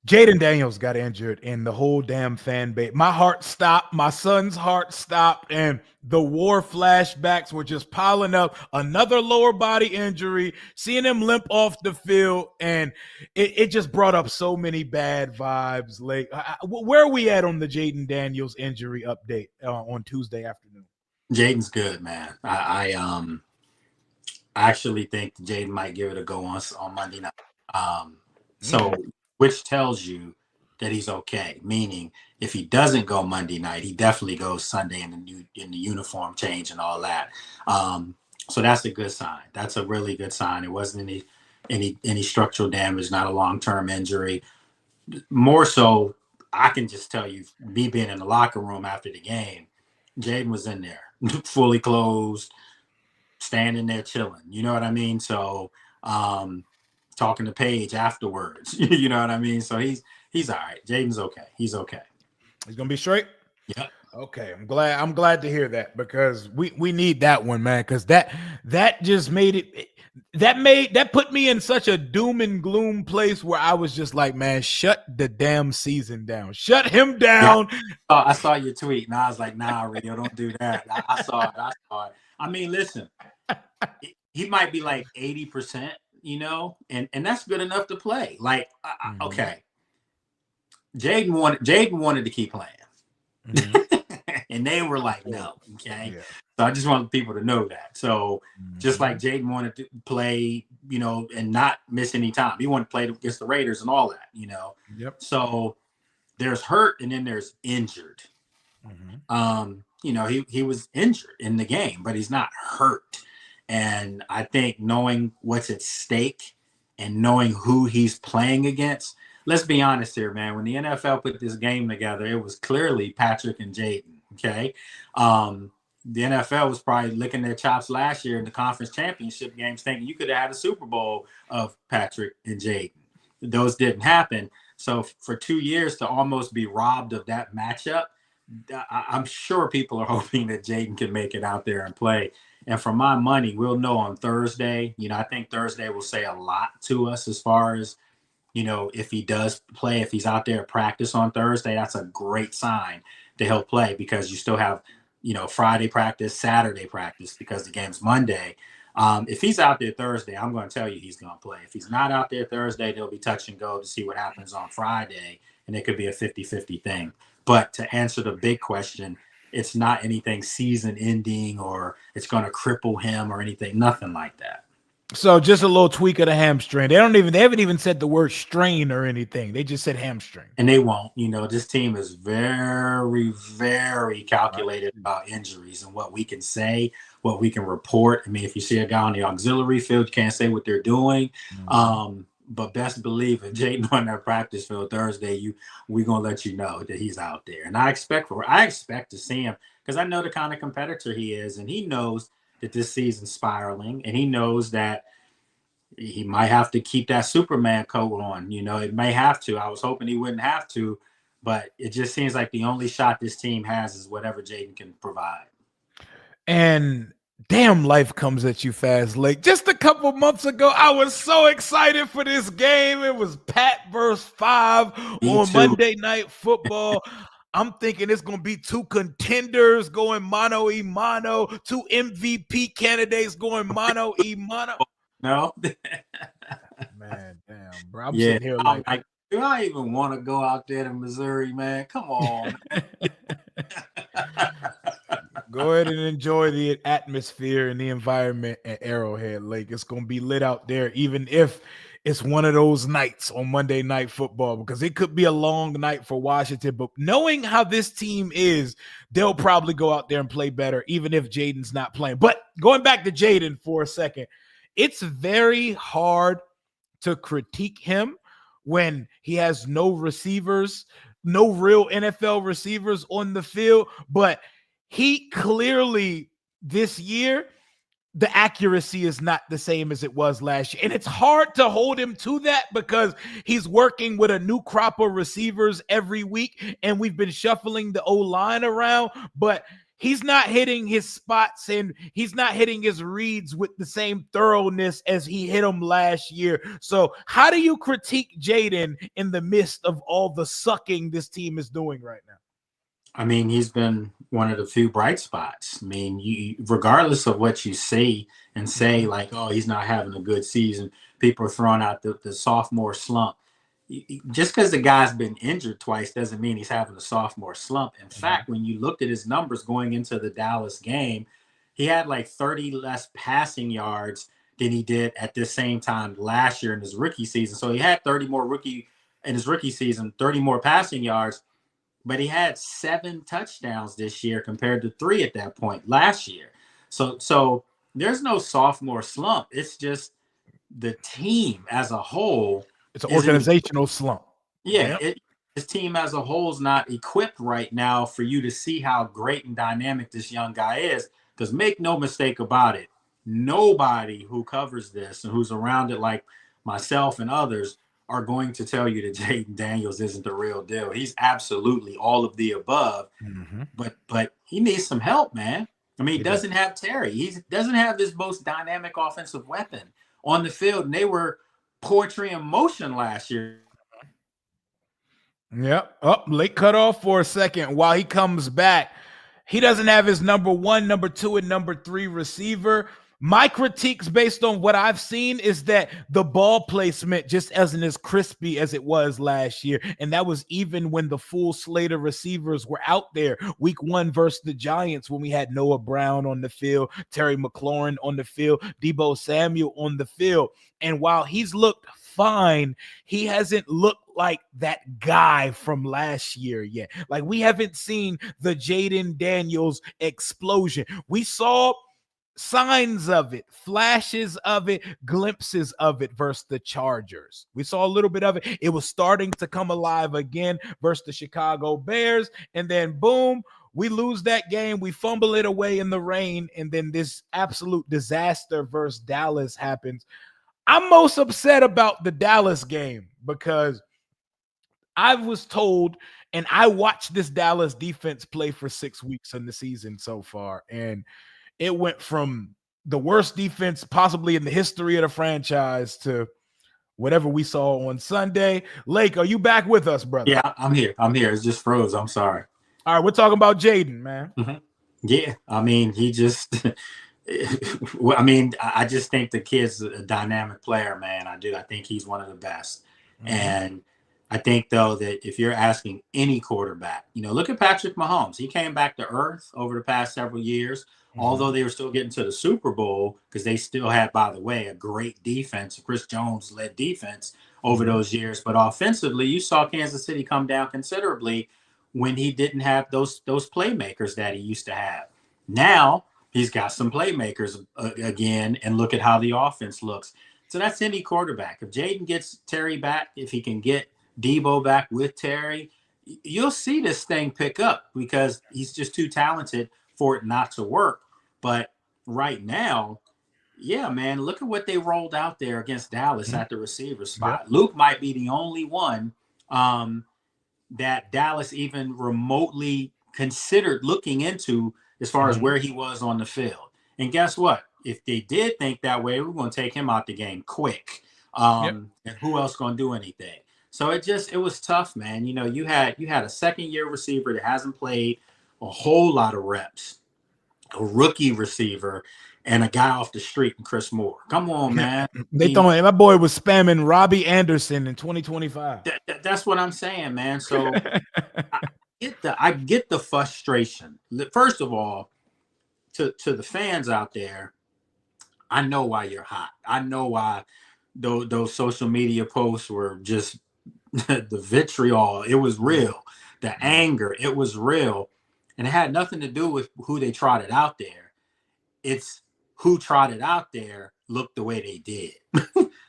Jayden Daniels got injured and the whole damn fan base. My heart stopped. My son's heart stopped. And the war flashbacks were just piling up. Another lower body injury, seeing him limp off the field. And it just brought up so many bad vibes. Like, where are we at on the Jayden Daniels injury update on Tuesday afternoon? Jayden's good, man. I actually think Jayden might give it a go on Monday night. So which tells you that he's okay. Meaning, if he doesn't go Monday night, he definitely goes Sunday in the uniform change and all that. So that's a good sign. That's a really good sign. It wasn't any structural damage, not a long-term injury. More so, I can just tell you, me being in the locker room after the game, Jayden was in there, fully closed, standing there chilling. You know what I mean? So. Talking to Paige afterwards. You know what I mean? So he's all right. Jayden's okay. He's okay. He's gonna be straight? Yep. Okay. I'm glad to hear that because we need that one, man. Because that just made it that put me in such a doom and gloom place where I was just like, man, shut the damn season down. Shut him down. Yeah. I saw your tweet and I was like, nah, Rio, don't do that. I saw it. I mean, listen, he might be like 80%. You know, and that's good enough to play. Like, okay, Jayden wanted to keep playing, and they were like, no, okay. Yeah. So I just wanted people to know that. So just like Jayden wanted to play, you know, and not miss any time, he wanted to play against the Raiders and all that, you know. Yep. So there's hurt and then there's injured. You know, he was injured in the game, but he's not hurt. And I think knowing what's at stake and knowing who he's playing against, let's be honest here, man. When the NFL put this game together, it was clearly Patrick and Jayden. Okay. The NFL was probably licking their chops last year in the conference championship games, thinking you could have had a Super Bowl of Patrick and Jayden. Those didn't happen. So for 2 years to almost be robbed of that matchup, I'm sure people are hoping that Jayden can make it out there and play. And for my money, we'll know on Thursday. I think Thursday will say a lot to us as far as, if he does play, if he's out there at practice on Thursday, that's a great sign that he'll play, because you still have, Friday practice, Saturday practice, because the game's Monday. If he's out there Thursday, I'm going to tell you he's going to play. If he's not out there Thursday, they'll be touch and go to see what happens on Friday, and it could be a 50-50 thing. But to answer the big question, it's not anything season ending or it's going to cripple him or anything, nothing like that. So just a little tweak of the hamstring. They haven't even said the word strain or anything. They just said hamstring. And they won't. This team is very, very calculated about injuries and what we can say, what we can report. I mean, if you see a guy on the auxiliary field, you can't say what they're doing. Mm-hmm. But best believe if Jayden on that practice field Thursday, we're gonna let you know that he's out there. And I expect to see him, because I know the kind of competitor he is, and he knows that this season's spiraling, and he knows that he might have to keep that Superman coat on. It may have to. I was hoping he wouldn't have to, but it just seems like the only shot this team has is whatever Jayden can provide. And damn, life comes at you fast, Lake. Just a couple months ago, I was so excited for this game. It was Pat versus 5 on Monday Night Football. I'm thinking it's going to be 2 contenders going mano-a-mano, 2 MVP candidates going mano-a-mano. No. Man, damn, bro. I'm sitting here like, do I even want to go out there to Missouri, man? Come on, man. Go ahead and enjoy the atmosphere and the environment at Arrowhead Lake. It's going to be lit out there, even if it's one of those nights on Monday Night Football, because it could be a long night for Washington. But knowing how this team is, they'll probably go out there and play better, even if Jayden's not playing. But going back to Jayden for a second, it's very hard to critique him when he has no receivers, no real NFL receivers on the field. But he clearly, this year, the accuracy is not the same as it was last year. And it's hard to hold him to that because he's working with a new crop of receivers every week, and we've been shuffling the O-line around, but he's not hitting his spots and he's not hitting his reads with the same thoroughness as he hit them last year. So how do you critique Jayden in the midst of all the sucking this team is doing right now? I mean, he's been one of the few bright spots. I mean, regardless of what you say and say, like, oh, he's not having a good season, people are throwing out the sophomore slump. Just because the guy's been injured twice doesn't mean he's having a sophomore slump. In fact, when you looked at his numbers going into the Dallas game, he had like 30 less passing yards than he did at this same time last year in his rookie season. So he had 30 more passing yards, but he had 7 touchdowns this year compared to 3 at that point last year. So there's no sophomore slump. It's just the team as a whole. It's an organizational slump. Yeah, this team as a whole is not equipped right now for you to see how great and dynamic this young guy is. Because make no mistake about it, nobody who covers this and who's around it like myself and others are going to tell you that Jayden Daniels isn't the real deal. He's absolutely all of the above, but he needs some help, man. I mean, he doesn't have Terry. He doesn't have this most dynamic offensive weapon on the field, and they were poetry in motion last year. Yep. Late cut off for a second. While he comes back, he doesn't have his number 1, number 2, and number 3 receiver. My critiques based on what I've seen is that the ball placement just isn't as crispy as it was last year. And that was even when the full slate of receivers were out there. Week 1 versus the Giants, when we had Noah Brown on the field, Terry McLaurin on the field, Deebo Samuel on the field. And while he's looked fine, he hasn't looked like that guy from last year yet. Like, we haven't seen the Jayden Daniels explosion. We saw signs of it, flashes of it, glimpses of it versus the Chargers. We saw a little bit of it. It was starting to come alive again versus the Chicago Bears. And then boom, we lose that game. We fumble it away in the rain. And then this absolute disaster versus Dallas happens. I'm most upset about the Dallas game because I was told, and I watched this Dallas defense play for 6 weeks in the season so far, and it went from the worst defense possibly in the history of the franchise to whatever we saw on Sunday. Lake, are you back with us, brother? Yeah, I'm here. It's just froze. I'm sorry. All right, we're talking about Jayden, man. Mm-hmm. Yeah, I mean, he just. I just think the kid's a dynamic player, man. I do. I think he's one of the best, and I think, though, that if you're asking any quarterback, look at Patrick Mahomes. He came back to earth over the past several years, although they were still getting to the Super Bowl because they still had, by the way, a great defense, Chris Jones-led defense over those years. But offensively, you saw Kansas City come down considerably when he didn't have those playmakers that he used to have. Now he's got some playmakers again, and look at how the offense looks. So that's any quarterback. If Jayden gets Terry back, if he can get Debo back with Terry, you'll see this thing pick up because he's just too talented for it not to work. But right now, yeah, man, look at what they rolled out there against Dallas at the receiver spot. Yep. Luke might be the only one that Dallas even remotely considered looking into as far as where he was on the field. And guess what? If they did think that way, we're going to take him out the game quick. And who else going to do anything? So it was tough, man. You had a second-year receiver that hasn't played a whole lot of reps, a rookie receiver, and a guy off the street, Chris Moore. Come on, man. My boy was spamming Robbie Anderson in 2025. That's what I'm saying, man. So I get the frustration. First of all, to the fans out there, I know why you're hot. I know why those social media posts were just the vitriol. It was real. The anger, it was real. And it had nothing to do with who they trotted out there. It's who trotted out there looked the way they did.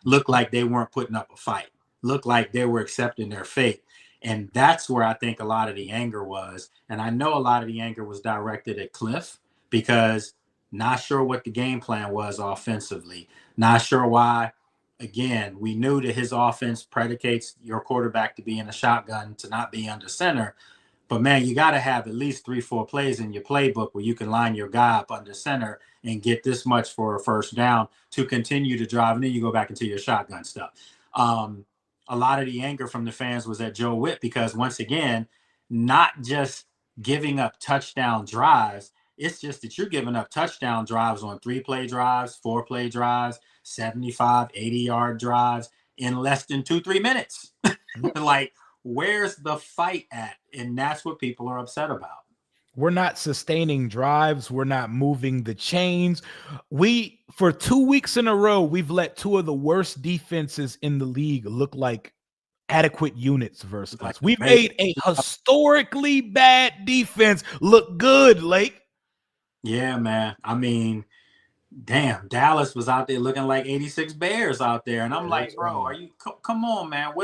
Looked like they weren't putting up a fight. Looked like they were accepting their fate. And that's where I think a lot of the anger was. And I know a lot of the anger was directed at Cliff because not sure what the game plan was offensively. Not sure why. Again, we knew that his offense predicates your quarterback to be in a shotgun, to not be under center. But, man, you got to have at least 3-4 plays in your playbook where you can line your guy up under center and get this much for a first down to continue to drive. And then you go back into your shotgun stuff. A lot of the anger from the fans was at Joe Witt because, once again, not just giving up touchdown drives. It's just that you're giving up touchdown drives on 3-play drives, 4-play drives, 75, 80-yard drives in less than 2-3 minutes. Like, where's the fight at? And that's what people are upset about. We're not sustaining drives. We're not moving the chains. For 2 weeks in a row, we've let two of the worst defenses in the league look like adequate units versus us. We've made a historically bad defense look good, Lake. Yeah, man. I mean, damn, Dallas was out there looking like 86 Bears out there. And I'm like, bro, are you come on, man.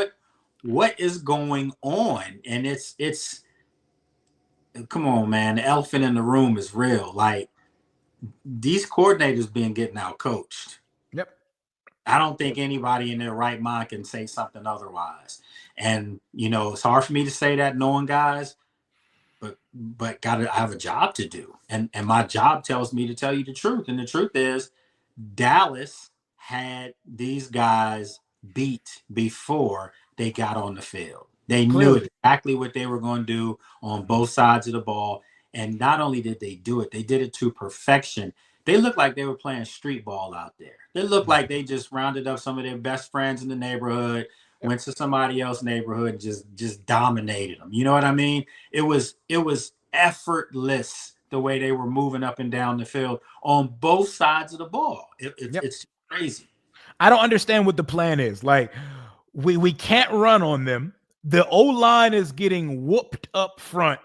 What is going on? And it's come on, man. The elephant in the room is real. Like, these coordinators been getting out coached. Yep. I don't think anybody in their right mind can say something otherwise. And, it's hard for me to say that knowing guys, but I have a job to do. And my job tells me to tell you the truth. And the truth is Dallas had these guys beat before they got on the field. They knew exactly what they were going to do on both sides of the ball. And not only did they do it, they did it to perfection. They looked like they were playing street ball out there. They looked like they just rounded up some of their best friends in the neighborhood, went to somebody else's neighborhood, and just dominated them. You know what I mean? It was effortless the way they were moving up and down the field on both sides of the ball. It's crazy. I don't understand what the plan is. Like, we can't run on them. The O-line is getting whooped up front.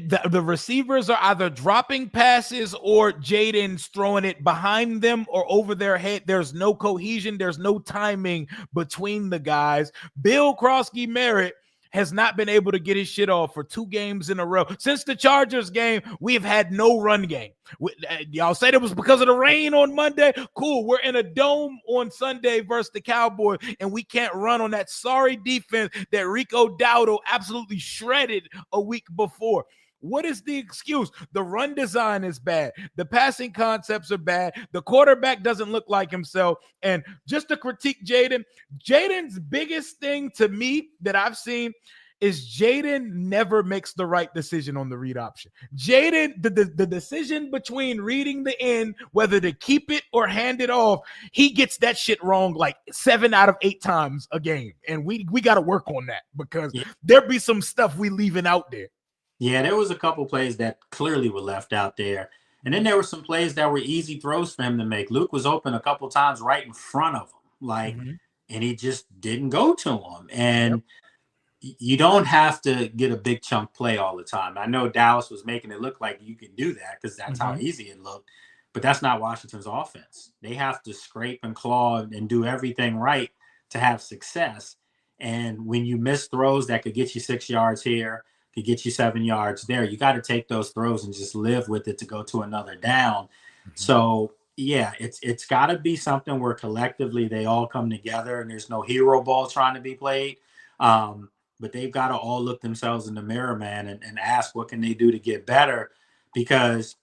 the receivers are either dropping passes or Jayden's throwing it behind them or over their head. There's no cohesion. There's no timing between the guys. Bill Krosky-Merritt has not been able to get his shit off for 2 games in a row. Since the Chargers game, we have had no run game. Y'all said it was because of the rain on Monday. Cool. We're in a dome on Sunday versus the Cowboys, and we can't run on that sorry defense that Rico Dowdle absolutely shredded a week before. What is the excuse? The run design is bad. The passing concepts are bad. The quarterback doesn't look like himself. And just to critique Jayden's biggest thing to me that I've seen is Jayden never makes the right decision on the read option. Jayden, the decision between reading the end, whether to keep it or hand it off, he gets that shit wrong like 7 out of 8 times a game. And we got to work on that because there be some stuff we leaving out there. Yeah, there was a couple plays that clearly were left out there. And then there were some plays that were easy throws for him to make. Luke was open a couple times right in front of him, and he just didn't go to him. And you don't have to get a big chunk play all the time. I know Dallas was making it look like you can do that because that's how easy it looked. But that's not Washington's offense. They have to scrape and claw and do everything right to have success. And when you miss throws that could get you 6 yards here, to get you 7 yards there, you got to take those throws and just live with it to go to another down. So yeah, it's got to be something where collectively they all come together and there's no hero ball trying to be played. But they've got to all look themselves in the mirror, man, and ask what can they do to get better, because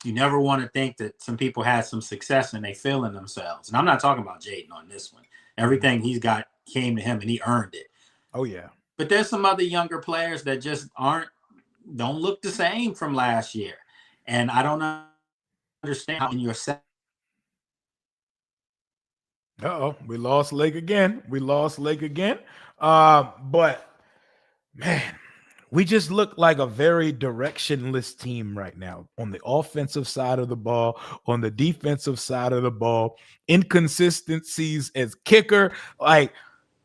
you never want to think that some people had some success and they feel in themselves. And I'm not talking about Jayden on this one. Everything he's got came to him and he earned it. Oh yeah. But there's some other younger players that just don't look the same from last year. And I don't understand how in your set. We lost Lake again. But man, we just look like a very directionless team right now on the offensive side of the ball, on the defensive side of the ball, inconsistencies as kicker. Like,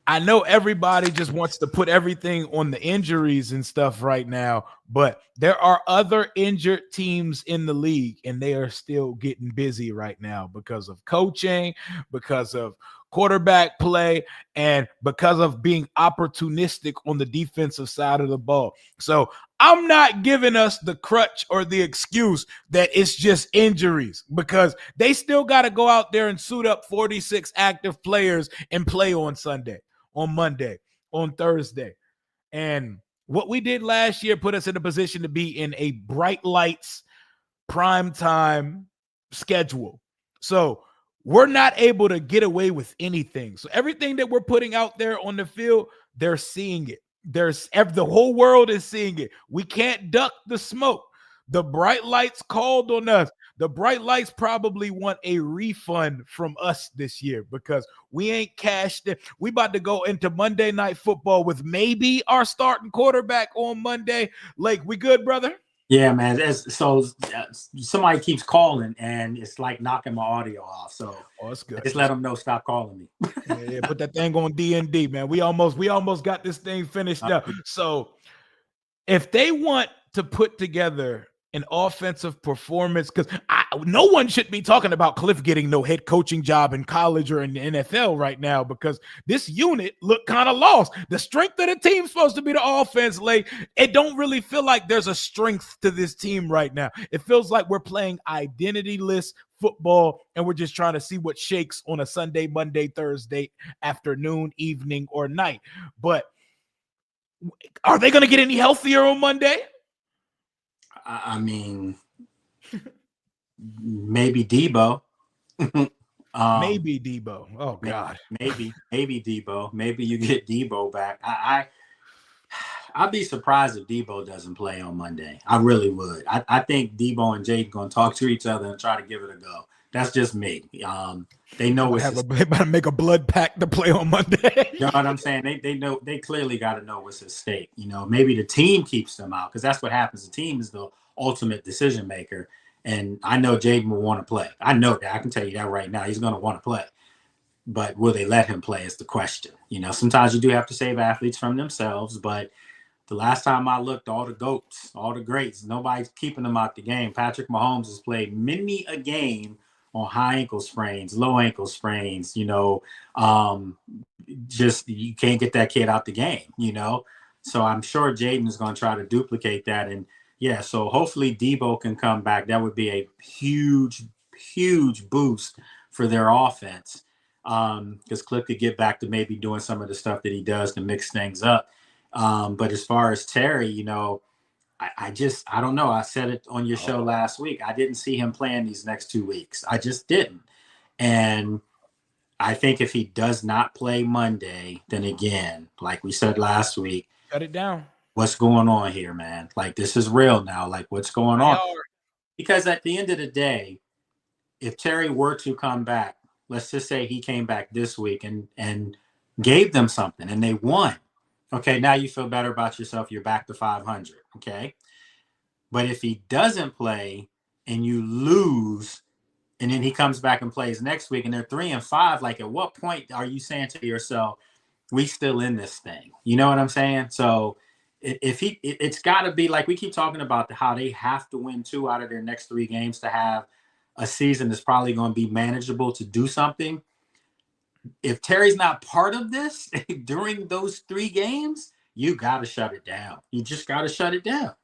I know everybody just wants to put everything on the injuries and stuff right now, but there are other injured teams in the league, and they are still getting busy right now because of coaching, because of quarterback play, and because of being opportunistic on the defensive side of the ball. So I'm not giving us the crutch or the excuse that it's just injuries, because they still got to go out there and suit up 46 active players and play on Sunday, on Monday, on Thursday. And what we did last year put us in a position to be in a bright lights, prime time schedule. So we're not able to get away with anything. So everything that we're putting out there on the field, they're seeing it. The whole world is seeing it. We can't duck the smoke. The bright lights called on us. The bright lights probably want a refund from us this year because we ain't cashed it. We about to go into Monday Night Football with maybe our starting quarterback on Monday. Lake, we good, brother? Yeah, man. So somebody keeps calling and it's like knocking my audio off. So it's good. Just let them know, stop calling me. Yeah, put that thing on D&D, man. We almost got this thing finished up. So if they want to put together an offensive performance, because no one should be talking about Cliff getting no head coaching job in college or in the NFL right now, because this unit looked kind of lost. The strength of the team's supposed to be the offense, Lake. It don't really feel like there's a strength to this team right now. It feels like we're playing identityless football, and we're just trying to see what shakes on a Sunday, Monday, Thursday afternoon, evening, or night. But are they going to get any healthier on Monday? I mean, maybe Debo. Maybe Debo. Oh God. Maybe Debo. Maybe you get Debo back. I'd be surprised if Debo doesn't play on Monday. I really would. I think Debo and Jayden going to talk to each other and try to give it a go. That's just me. They know they better make a blood pact to play on Monday. You know what I'm saying? They know, they clearly got to know what's at stake. You know, maybe the team keeps them out because that's what happens. The team is the ultimate decision maker. And I know Jayden will want to play. I know that. I can tell you that right now. He's going to want to play. But will they let him play is the question. You know, sometimes you do have to save athletes from themselves, but the last time I looked, all the GOATs, all the greats, nobody's keeping them out the game. Patrick Mahomes has played many a game on high ankle sprains, low ankle sprains, just you can't get that kid out the game. So I'm sure Jayden is going to try to duplicate that. And yeah, so hopefully Debo can come back. That would be a huge, huge boost for their offense. Because Cliff could get back to maybe doing some of the stuff that he does to mix things up. But as far as Terry, I don't know. I said it on your show last week. I didn't see him playing these next 2 weeks. I just didn't. And I think if he does not play Monday, then again, like we said last week, shut it down. What's going on here, man? Like, this is real now. Like, what's going on? Because at the end of the day, if Terry were to come back, let's just say he came back this week and gave them something and they won. Okay, now you feel better about yourself. You're back to 500. Okay. But if he doesn't play and you lose, and then he comes back and plays next week and they're 3-5, like at what point are you saying to yourself, we still in this thing? You know what I'm saying? So it's got to be like we keep talking about how they have to win 2 out of their next 3 games to have a season that's probably going to be manageable to do something. If Terry's not part of this during those 3 games, you got to shut it down. You just got to shut it down.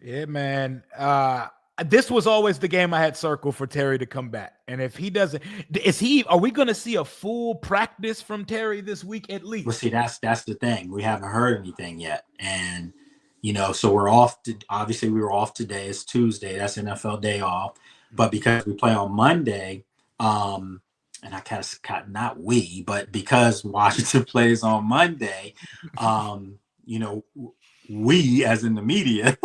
Yeah, man. This was always the game I had circled for Terry to come back. And if he doesn't, are we going to see a full practice from Terry this week at least? Well, see, that's the thing. We haven't heard anything yet. And, so we're off. Obviously, we were off today. It's Tuesday. That's NFL day off. But because we play on Monday, and I kind of, not we, but because Washington plays on Monday, we, as in the media,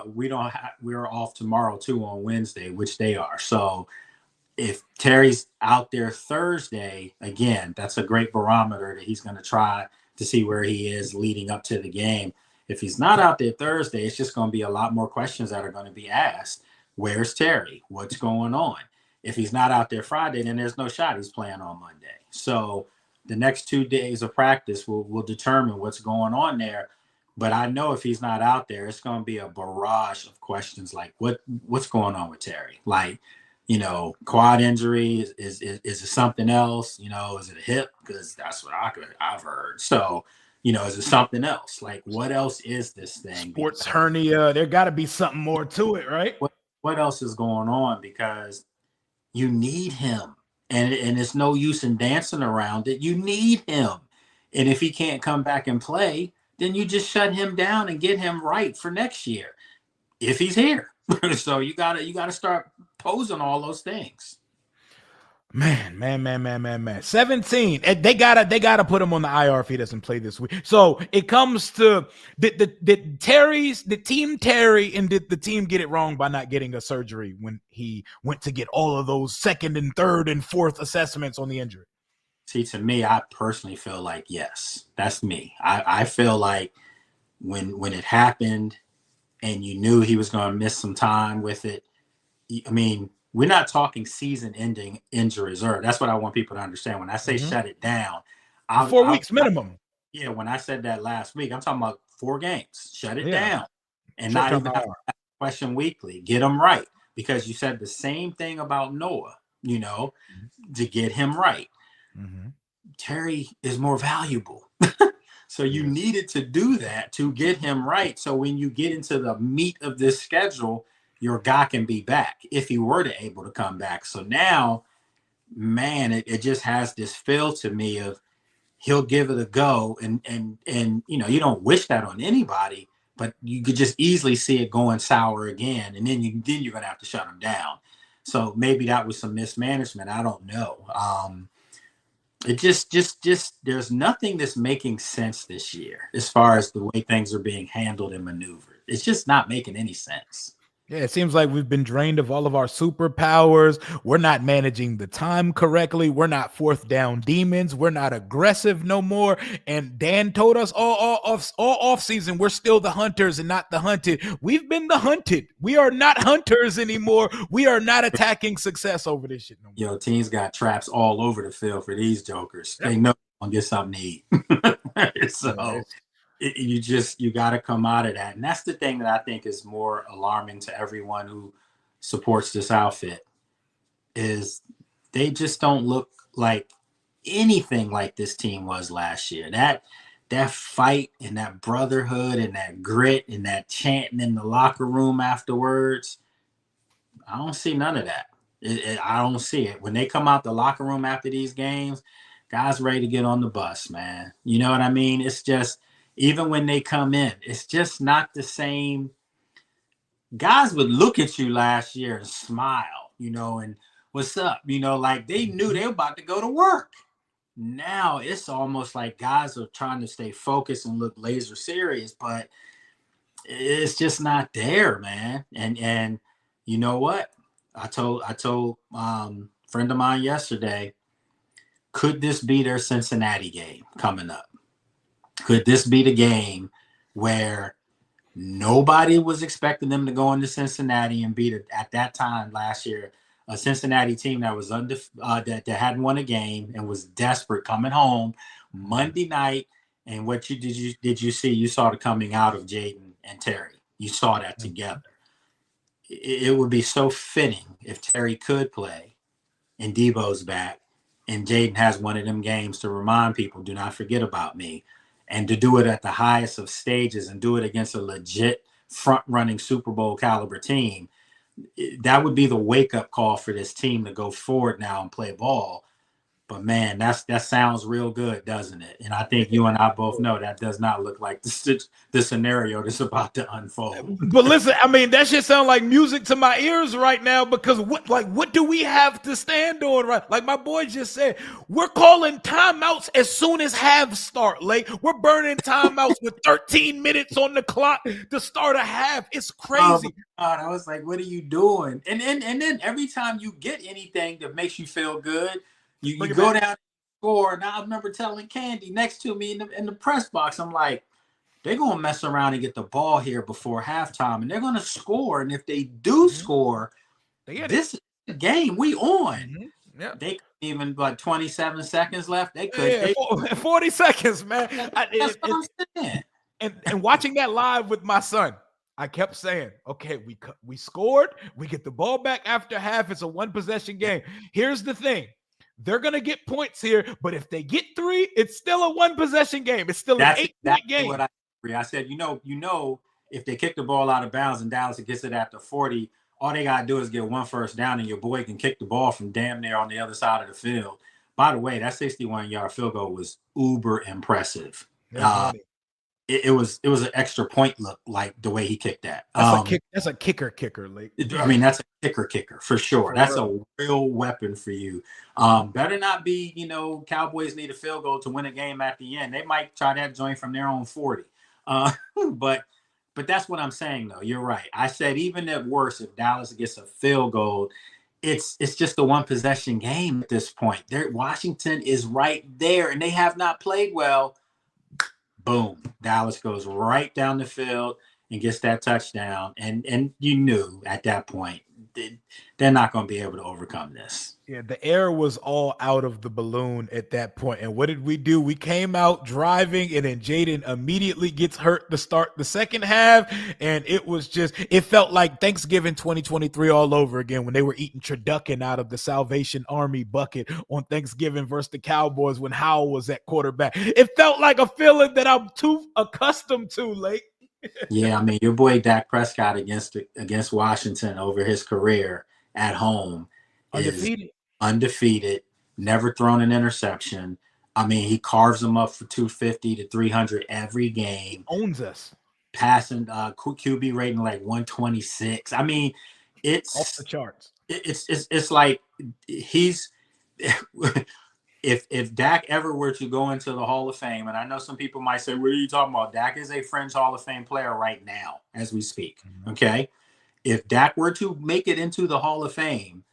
we're off tomorrow too on Wednesday, which they are. So if Terry's out there Thursday, again, that's a great barometer that he's going to try to see where he is leading up to the game. If he's not out there Thursday, it's just going to be a lot more questions that are going to be asked. Where's Terry? What's going on? If he's not out there Friday, then there's no shot he's playing on Monday. So the next 2 days of practice will determine what's going on there. But I know if he's not out there, it's going to be a barrage of questions like, what's going on with Terry? Like, quad injury, is it something else? Is it a hip? Because that's what I've heard. So, is it something else? Like, what else is this thing? Sports hernia. There got to be something more to it, right? What else is going on? Because you need him. And it's no use in dancing around it. You need him. And if he can't come back and play, then you just shut him down and get him right for next year if he's here. So you gotta start posing all those things. Man. 17. They gotta put him on the IR if he doesn't play this week. So it comes to did Team Terry and did the team get it wrong by not getting a surgery when he went to get all of those 2nd and 3rd and 4th assessments on the injury? See, to me, I personally feel like yes. That's me. I feel like when it happened and you knew he was going to miss some time with it, I mean, we're not talking season-ending injuries. Or that's what I want people to understand. When I say shut it down, 4 weeks minimum. When I said that last week, I'm talking about 4 games. Shut it down, and not even have a question weekly. Get them right, because you said the same thing about Noah. To get him right. Mm-hmm. Terry is more valuable. So you needed to do that to get him right. So when you get into the meat of this schedule, your guy can be back if he were to able to come back. So now, man, it just has this feel to me of he'll give it a go. And you don't wish that on anybody, but you could just easily see it going sour again. And then you're going to have to shut him down. So maybe that was some mismanagement. I don't know. It just there's nothing that's making sense this year as far as the way things are being handled and maneuvered. It's just not making any sense. Yeah, it seems like we've been drained of all of our superpowers. We're not managing the time correctly. We're not 4th down demons. We're not aggressive no more. And Dan told us all off season, we're still the hunters and not the hunted. We've been the hunted. We are not hunters anymore. We are not attacking success over this shit no more. Teams got traps all over the field for these jokers. They know they're gonna get something to eat. So You got to come out of that. And that's the thing that I think is more alarming to everyone who supports this outfit is they just don't look like anything like this team was last year. That fight and that brotherhood and that grit and that chanting in the locker room afterwards, I don't see none of that. I don't see it. When they come out the locker room after these games, guys ready to get on the bus, man. You know what I mean? It's just, even when they come in, it's just not the same. Guys would look at you last year and smile, and what's up? Like they knew they were about to go to work. Now it's almost like guys are trying to stay focused and look laser serious, but it's just not there, man. And you know what? I told friend of mine yesterday, could this be their Cincinnati game coming up? Could this be the game where nobody was expecting them to go into Cincinnati and beat it at that time last year, a Cincinnati team that was that hadn't won a game and was desperate coming home Monday night? And what did you see? You saw the coming out of Jayden and Terry. You saw that together. It would be so fitting if Terry could play and Debo's back and Jayden has one of them games to remind people, do not forget about me, and to do it at the highest of stages and do it against a legit front-running Super Bowl caliber team. That would be the wake-up call for this team to go forward now and play ball. But man, that sounds real good, doesn't it? And I think you and I both know that does not look like the scenario that's about to unfold. But listen, I mean, that shit sound like music to my ears right now, because what do we have to stand on, right? Like my boy just said, we're calling timeouts as soon as halves start, Lake. We're burning timeouts with 13 minutes on the clock to start a half. It's crazy. God, I was like, what are you doing? And then every time you get anything that makes you feel good, you go down and score. Now I remember telling Candy next to me in the press box, I'm like, they're going to mess around and get the ball here before halftime, and they're going to score. And if they do score, this is the game we on. Mm-hmm. Yeah. They even 27 seconds left. They could. 40 seconds, man. That's what I'm saying. And watching that live with my son, I kept saying, okay, we scored. We get the ball back after half. It's a one possession game. Here's the thing. They're going to get points here, but if they get 3, it's still a one possession game. It's still an 8-point game. What I said, if they kick the ball out of bounds and Dallas gets it after 40, all they got to do is get one first down and your boy can kick the ball from damn near on the other side of the field. By the way, that 61-yard field goal was uber impressive. It was an extra point look, like the way he kicked that. That's a kicker, Lee. I mean, that's a kicker for sure. That's a real weapon for you. Better not be, Cowboys need a field goal to win a game at the end. They might try that joint from their own 40. But that's what I'm saying, though. You're right. I said even at worst, if Dallas gets a field goal, it's just a one possession game at this point. Washington is right there, and they have not played well. Boom, Dallas goes right down the field and gets that touchdown. And you knew at that point they're not going to be able to overcome this. Yeah, the air was all out of the balloon at that point. And what did we do? We came out driving, and then Jayden immediately gets hurt to start the second half. And it felt like Thanksgiving 2023 all over again when they were eating turducken out of the Salvation Army bucket on Thanksgiving versus the Cowboys when Howell was at quarterback. It felt like a feeling that I'm too accustomed to, Lake. Yeah, I mean, your boy Dak Prescott against Washington over his career at home is undefeated, never thrown an interception. I mean, he carves them up for 250 to 300 every game. Owns us. Passing QB rating like 126. I mean, it's off the charts. It's like he's if Dak ever were to go into the Hall of Fame, and I know some people might say, what are you talking about? Dak is a fringe Hall of Fame player right now as we speak. Okay. If Dak were to make it into the Hall of Fame,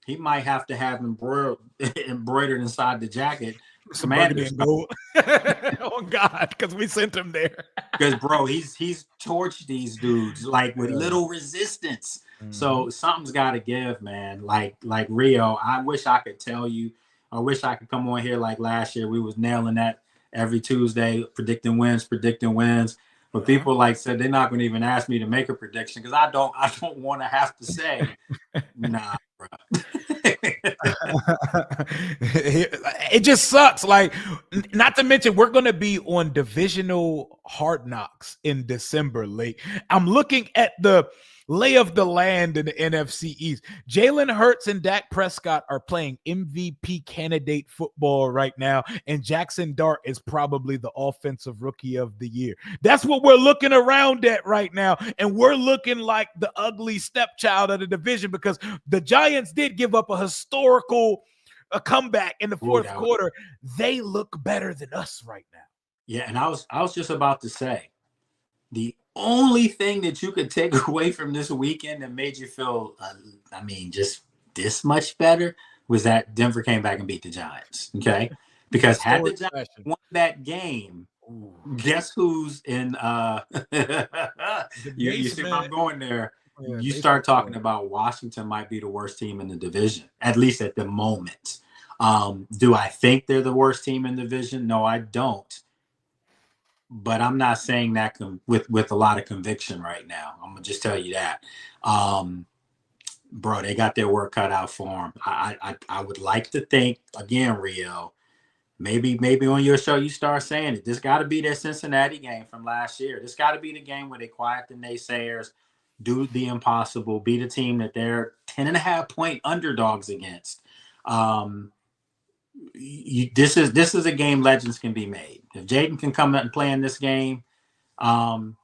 he might have to have embroidered inside the jacket. Commanders. Oh God, because we sent him there. Because bro, he's torched these dudes like with little resistance. So something's got to give, man. Like Rio, I wish I could tell you. I wish I could come on here like last year. We was nailing that every Tuesday predicting wins. But people like said they're not going to even ask me to make a prediction because I don't want to have to say, nah, bro. It just sucks. Like, not to mention, we're going to be on divisional hard knocks in December late. I'm looking at the lay of the land in the NFC East. Jalen Hurts and Dak Prescott are playing MVP candidate football right now, and Jackson Dart is probably the offensive rookie of the year. That's what we're looking around at right now, and we're looking like the ugly stepchild of the division because the Giants did give up a historical comeback in the fourth quarter. They look better than us right now. Yeah, and I was just about to say, the only thing that you could take away from this weekend that made you feel, just this much better was that Denver came back and beat the Giants. Okay, because had the Giants won that game, guess who's in? You see where I'm going there. Yeah, you start talking about Washington might be the worst team in the division, at least at the moment. Do I think they're the worst team in the division? No, I don't. But I'm not saying that with a lot of conviction right now. I'm gonna just tell you that, bro. They got their work cut out for them. I would like to think again, Rio. Maybe on your show you start saying it. This got to be their Cincinnati game from last year. This got to be the game where they quiet the naysayers, do the impossible, beat a team that they're 10.5-point underdogs against. This is a game legends can be made. If Jayden can come out and play in this game, and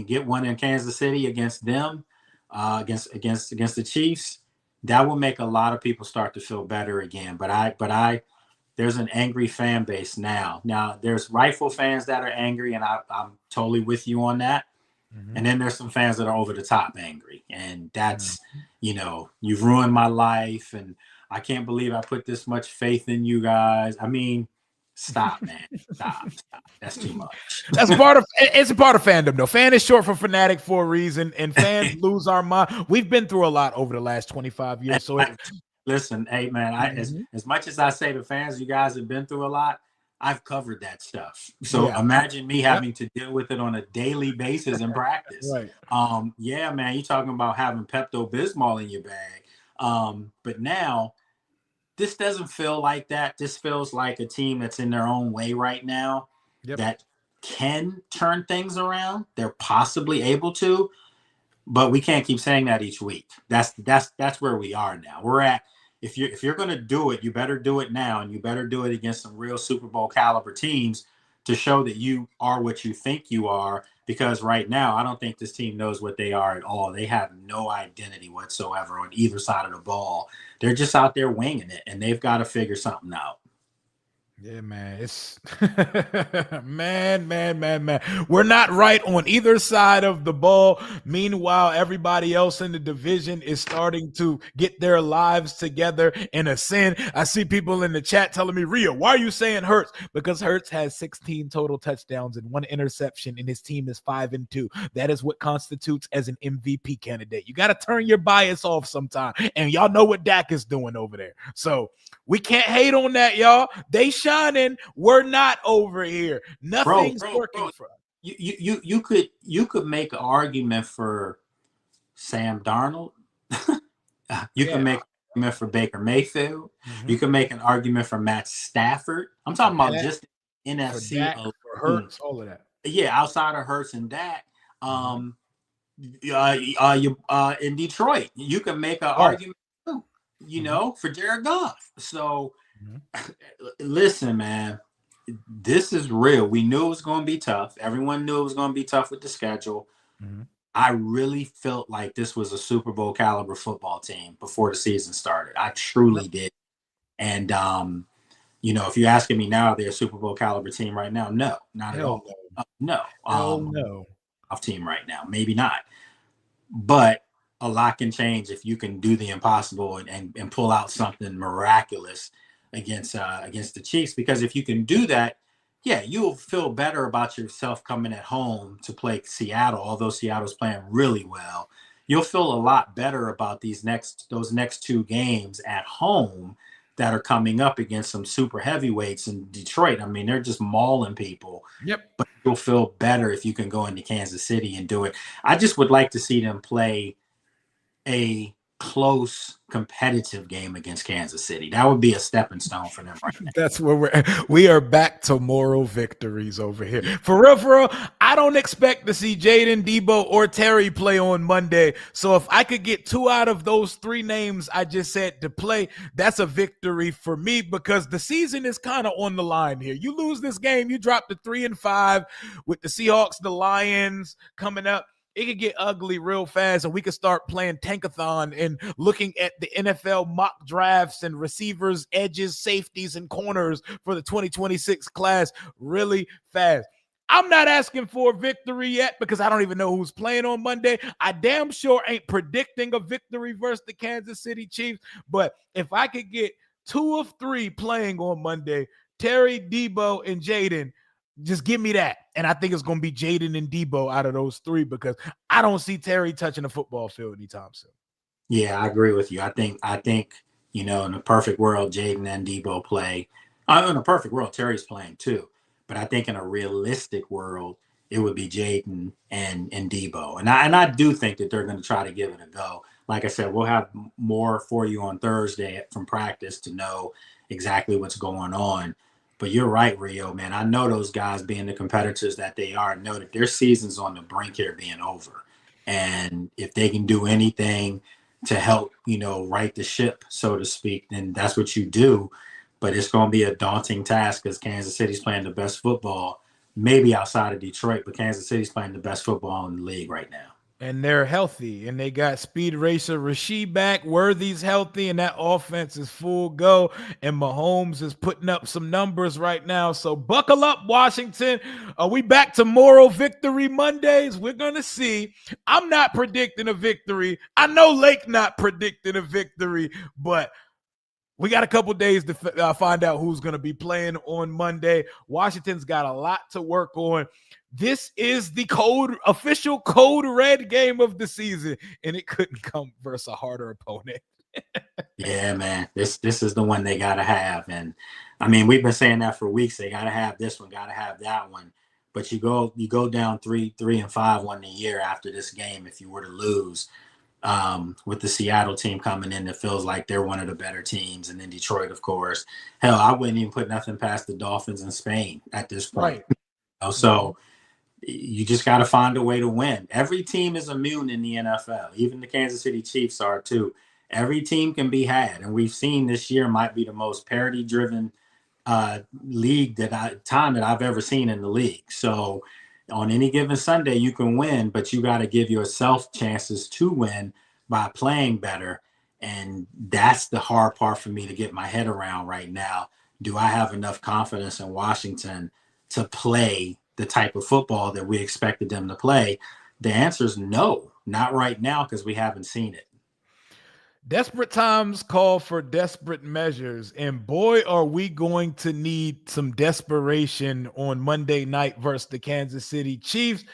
get one in Kansas City against them, against the Chiefs, that will make a lot of people start to feel better again. But there's an angry fan base now. Now there's rightful fans that are angry, and I'm totally with you on that. Mm-hmm. And then there's some fans that are over the top angry, and that's you've ruined my life, and I can't believe I put this much faith in you guys. I mean, stop, man. Stop. That's too much. It's a part of fandom, though. Fan is short for fanatic for a reason, and fans lose our mind. We've been through a lot over the last 25 years. So listen, hey, man, as much as I say to fans, you guys have been through a lot, I've covered that stuff. So imagine me having to deal with it on a daily basis in practice. Right. Yeah, man, you're talking about having Pepto-Bismol in your bag. But now, this doesn't feel like that. This feels like a team that's in their own way right now that can turn things around. They're possibly able to, but we can't keep saying that each week. That's where we are now. We're at, if you're going to do it, you better do it now, and you better do it against some real Super Bowl caliber teams to show that you are what you think you are. Because right now, I don't think this team knows what they are at all. They have no identity whatsoever on either side of the ball. They're just out there winging it, and they've got to figure something out. Yeah, man. It's man. We're not right on either side of the ball. Meanwhile, everybody else in the division is starting to get their lives together in a sin. I see people in the chat telling me, Rio, why are you saying Hurts? Because Hurts has 16 total touchdowns and 1 interception, and his team is 5-2. That is what constitutes as an MVP candidate. You got to turn your bias off sometime. And y'all know what Dak is doing over there. So we can't hate on that, y'all. They shining. We're not over here. Nothing's working for us. You could make an argument for Sam Darnold. You can make an argument for Baker Mayfield. Mm-hmm. You can make an argument for Matt Stafford. I'm talking about just NFC Dak, for Hurts, all of that. Yeah, outside of Hurts and Dak. In Detroit, you can make an argument too, for Jared Goff. So listen, man, this is real. We knew it was going to be tough. Everyone knew it was going to be tough with the schedule. Mm-hmm. I really felt like this was a Super Bowl caliber football team before the season started. I truly did. And, if you're asking me now, they're a Super Bowl caliber team right now? No, not at all. No. No. Off team right now. Maybe not. But a lot can change if you can do the impossible and pull out something miraculous against the Chiefs. Because if you can do that, you'll feel better about yourself coming at home to play Seattle, although Seattle's playing really well. You'll feel a lot better about those next 2 games at home that are coming up against some super heavyweights in Detroit. I mean, they're just mauling people. Yep. But you'll feel better if you can go into Kansas City and do it. I just would like to see them play a close competitive game against Kansas City. That would be a stepping stone for them right now. That's where we are back to moral victories over here. Yeah. For real, I don't expect to see Jayden, Debo, or Terry play on Monday. So if I could get 2 out of those 3 names I just said to play, that's a victory for me because the season is kind of on the line here. You lose this game, you drop to 3-5 with the Seahawks, the Lions coming up. It could get ugly real fast, and we could start playing tankathon and looking at the NFL mock drafts and receivers, edges, safeties, and corners for the 2026 class really fast. I'm not asking for a victory yet because I don't even know who's playing on Monday. I damn sure ain't predicting a victory versus the Kansas City Chiefs, but if I could get 2 of 3 playing on Monday, Terry, Debo, and Jayden, just give me that. And I think it's going to be Jayden and Debo out of those 3 because I don't see Terry touching the football field anytime soon. Yeah, I agree with you. I think, in a perfect world, Jayden and Debo play. In a perfect world, Terry's playing too. But I think in a realistic world, it would be Jayden and Debo. And I do think that they're going to try to give it a go. Like I said, we'll have more for you on Thursday from practice to know exactly what's going on. But you're right, Rio, man. I know those guys being the competitors that they are, know that their season's on the brink here being over. And if they can do anything to help, right the ship, so to speak, then that's what you do. But it's going to be a daunting task because Kansas City's playing the best football, maybe outside of Detroit, but Kansas City's playing the best football in the league right now. And they're healthy, and they got speed racer Rasheed back. Worthy's healthy, and that offense is full go. And Mahomes is putting up some numbers right now. So buckle up, Washington. Are we back to moral victory Mondays? We're going to see. I'm not predicting a victory. I know Lake not predicting a victory, but we got a couple days to find out who's going to be playing on Monday. Washington's got a lot to work on. This is the official code red game of the season, and it couldn't come versus a harder opponent. Yeah, man, this is the one they got to have. And I mean, we've been saying that for weeks. They got to have this one, got to have that one. But you go down 3-5 one a year after this game if you were to lose. With the Seattle team coming in, it feels like they're one of the better teams. And then Detroit, of course. Hell, I wouldn't even put nothing past the Dolphins in Spain at this point. Right. So you just got to find a way to win. Every team is immune in the NFL. Even the Kansas City Chiefs are too. Every team can be had. And we've seen this year might be the most parity-driven league that I've ever seen in the league. So on any given Sunday, you can win, but you got to give yourself chances to win by playing better. And that's the hard part for me to get my head around right now. Do I have enough confidence in Washington to play the type of football that we expected them to play? The answer is no, not right now, because we haven't seen it. Desperate times call for desperate measures, and boy, are we going to need some desperation on Monday night versus the Kansas City Chiefs.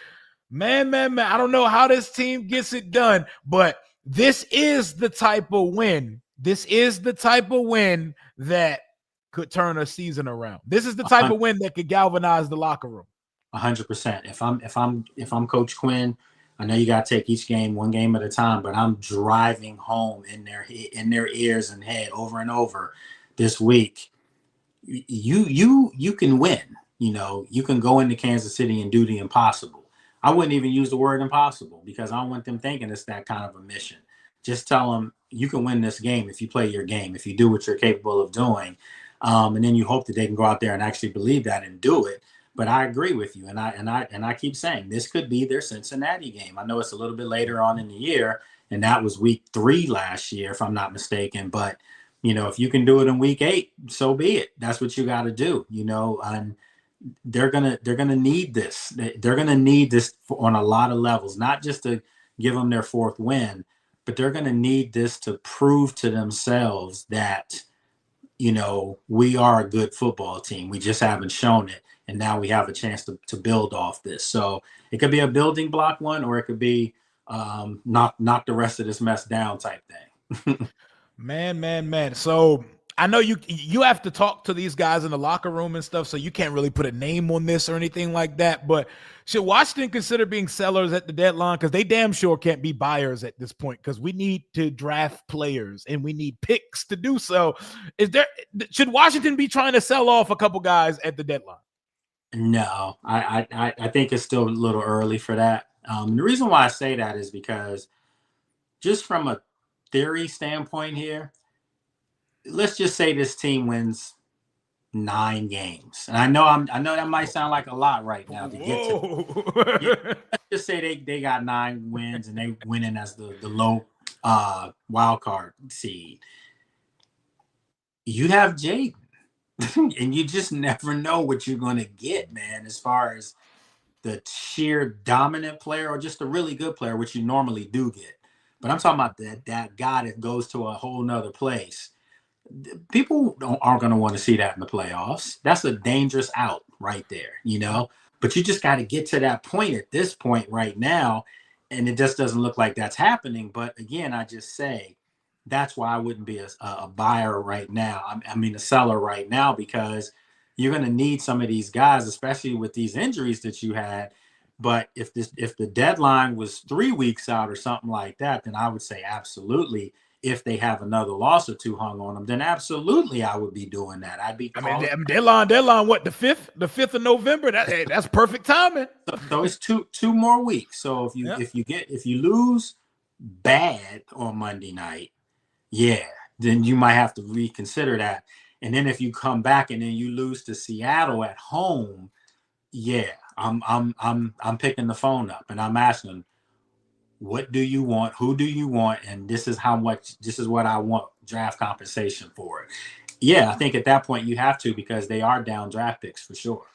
Man, I don't know how this team gets it done, but this is the type of win. This is the type of win that could turn a season around. This is the type of win that could galvanize the locker room. 100%. If I'm Coach Quinn, I know you got to take each game one game at a time, but I'm driving home in their ears and head over and over this week. You can win. You can go into Kansas City and do the impossible. I wouldn't even use the word impossible because I don't want them thinking it's that kind of a mission. Just tell them you can win this game if you play your game, if you do what you're capable of doing, and then you hope that they can go out there and actually believe that and do it. But I agree with you, and I keep saying this could be their Cincinnati game. I know it's a little bit later on in the year, and that was week 3 last year, if I'm not mistaken. But if you can do it in week 8, so be it. That's what you got to do. And they're gonna need this. They're gonna need this on a lot of levels, not just to give them their 4th win, but they're gonna need this to prove to themselves that we are a good football team. We just haven't shown it. And now we have a chance to build off this. So it could be a building block one, or it could be knock the rest of this mess down type thing. Man. So I know you have to talk to these guys in the locker room and stuff, so you can't really put a name on this or anything like that. But should Washington consider being sellers at the deadline? Because they damn sure can't be buyers at this point, because we need to draft players and we need picks to do so. Should Washington be trying to sell off a couple guys at the deadline? No, I think it's still a little early for that. The reason why I say that is because just from a theory standpoint here, let's just say this team wins 9 games. And I know that might sound like a lot right now to get to. Yeah, let's just say they got 9 wins and they win in as the low wild card seed. You have Jayden. And you just never know what you're going to get, man, as far as the sheer dominant player or just a really good player, which you normally do get. But I'm talking about that guy that goes to a whole nother place. People aren't going to want to see that in the playoffs. That's a dangerous out right there, you know. But you just got to get to that point at this point right now, and it just doesn't look like that's happening. But again, I just say that's why I wouldn't be a buyer right now. I mean, a seller right now, because you're going to need some of these guys, especially with these injuries that you had. But if the deadline was 3 weeks out or something like that, then I would say absolutely. If they have another loss or 2 hung on them, then absolutely I would be doing that. I'd be calling. I mean, deadline, what, the 5th of November? That's perfect timing. So it's two more weeks. So if you lose bad on Monday night, yeah, then you might have to reconsider that. And then if you come back and then you lose to Seattle at home, yeah, I'm picking the phone up and I'm asking, what do you want? Who do you want? And this is what I want draft compensation for it. Yeah, I think at that point you have to, because they are down draft picks for sure.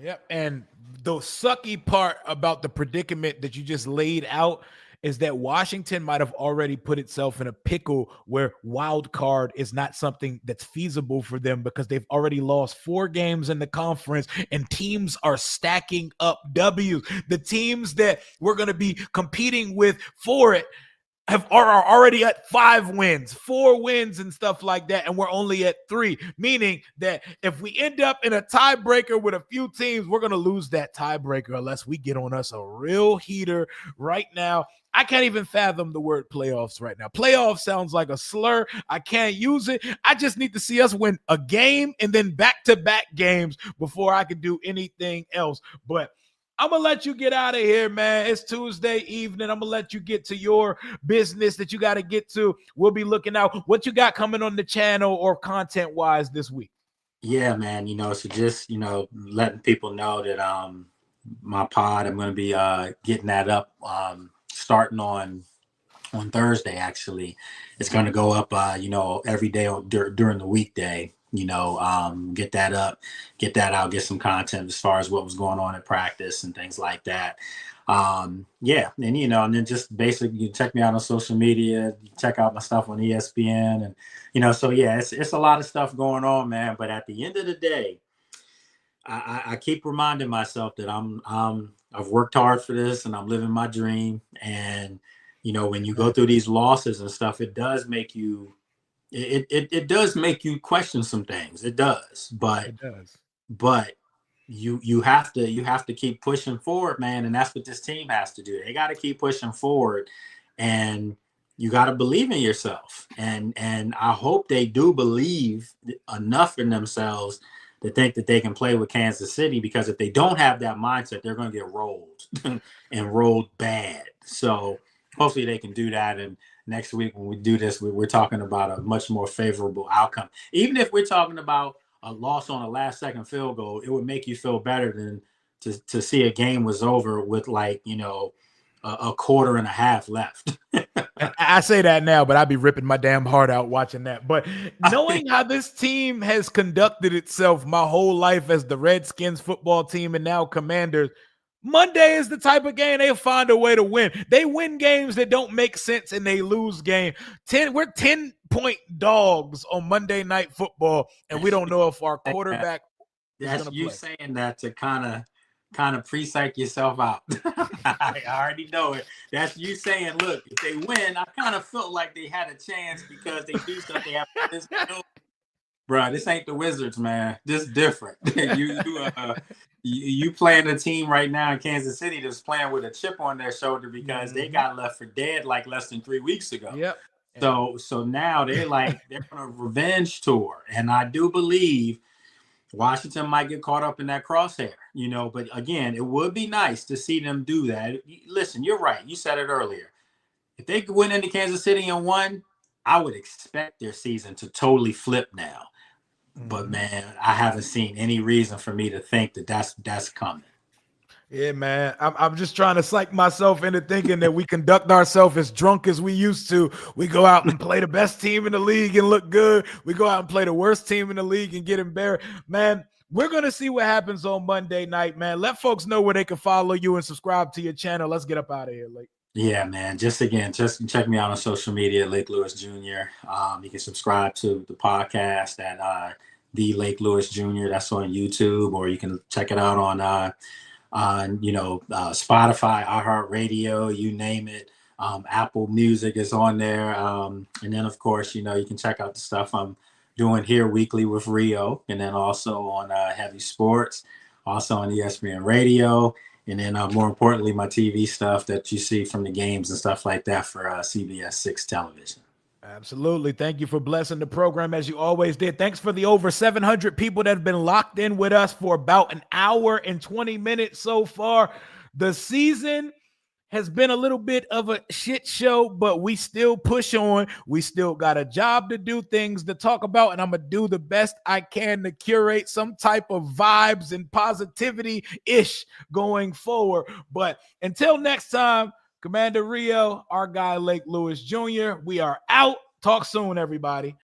Yep. And the sucky part about the predicament that you just laid out is that Washington might have already put itself in a pickle where wild card is not something that's feasible for them, because they've already lost 4 games in the conference and teams are stacking up W's. The teams that we're going to be competing with for it are already at 5 wins, 4 wins and stuff like that, and we're only at 3, meaning that if we end up in a tiebreaker with a few teams, we're going to lose that tiebreaker unless we get on us a real heater right now. I can't even fathom the word playoffs right now. Playoff sounds like a slur. I can't use it. I just need to see us win a game and then back-to-back games before I can do anything else. But I'm going to let you get out of here, man. It's Tuesday evening. I'm going to let you get to your business that you got to get to. We'll be looking out. What you got coming on the channel or content-wise this week? Yeah, man. So just, letting people know that my pod, I'm going to be getting that up starting on Thursday, actually. It's going to go up, every day during the weekday. Get that up, get that out, get some content as far as what was going on at practice and things like that. And then just basically you check me out on social media, check out my stuff on ESPN, and so yeah, it's a lot of stuff going on, man. But at the end of the day, I keep reminding myself that I've worked hard for this and I'm living my dream. And when you go through these losses and stuff, it does make you. It does make you question some things. It does, but you have to keep pushing forward, man, and that's what this team has to do. They got to keep pushing forward, and you got to believe in yourself. And I hope they do believe enough in themselves to think that they can play with Kansas City, because if they don't have that mindset, they're going to get rolled and rolled bad. So hopefully they can do that. And next week when we do this, we're talking about a much more favorable outcome. Even if we're talking about a loss on a last-second field goal, it would make you feel better than to see a game was over with a quarter and a half left. I say that now, but I'd be ripping my damn heart out watching that. But knowing how this team has conducted itself my whole life as the Redskins football team and now Commanders, Monday is the type of game they'll find a way to win. They win games that don't make sense and they lose games. We're 10-point dogs on Monday Night Football, and we don't know if our quarterback is going to play. That's you saying that to kind of pre-psych yourself out. I already know it. That's you saying, look, if they win, I kind of felt like they had a chance because they do something after this. Bro, this ain't the Wizards, man. This different. You playing a team right now in Kansas City that's playing with a chip on their shoulder because they got left for dead like less than 3 weeks ago. Yep. So now they're on a revenge tour, and I do believe Washington might get caught up in that crosshair, But again, it would be nice to see them do that. Listen, you're right. You said it earlier. If they could win into Kansas City and won, I would expect their season to totally flip now. But man, I haven't seen any reason for me to think that that's coming. Yeah, man. I'm just trying to psych myself into thinking that we conduct ourselves as drunk as we used to. We go out and play the best team in the league and look good. We go out and play the worst team in the league and get embarrassed. Man, we're going to see what happens on Monday night, man. Let folks know where they can follow you and subscribe to your channel. Let's get up out of here, Lake. Yeah, man. Just check me out on social media, Lake Lewis Jr. You can subscribe to the podcast at the Lake Lewis Jr. That's on YouTube, or you can check it out on Spotify, iHeartRadio, you name it. Apple Music is on there. And then of course, you can check out the stuff I'm doing here weekly with Rio, and then also on Heavy Sports, also on ESPN Radio. And then more importantly, my TV stuff that you see from the games and stuff like that for CBS 6 television. Absolutely. Thank you for blessing the program as you always did. Thanks for the over 700 people that have been locked in with us for about an hour and 20 minutes so far. The season has been a little bit of a shit show, but we still push on. We still got a job to do, things to talk about, and I'm going to do the best I can to curate some type of vibes and positivity-ish going forward. But until next time, Commander Rio, our guy Lake Lewis Jr., we are out. Talk soon, everybody.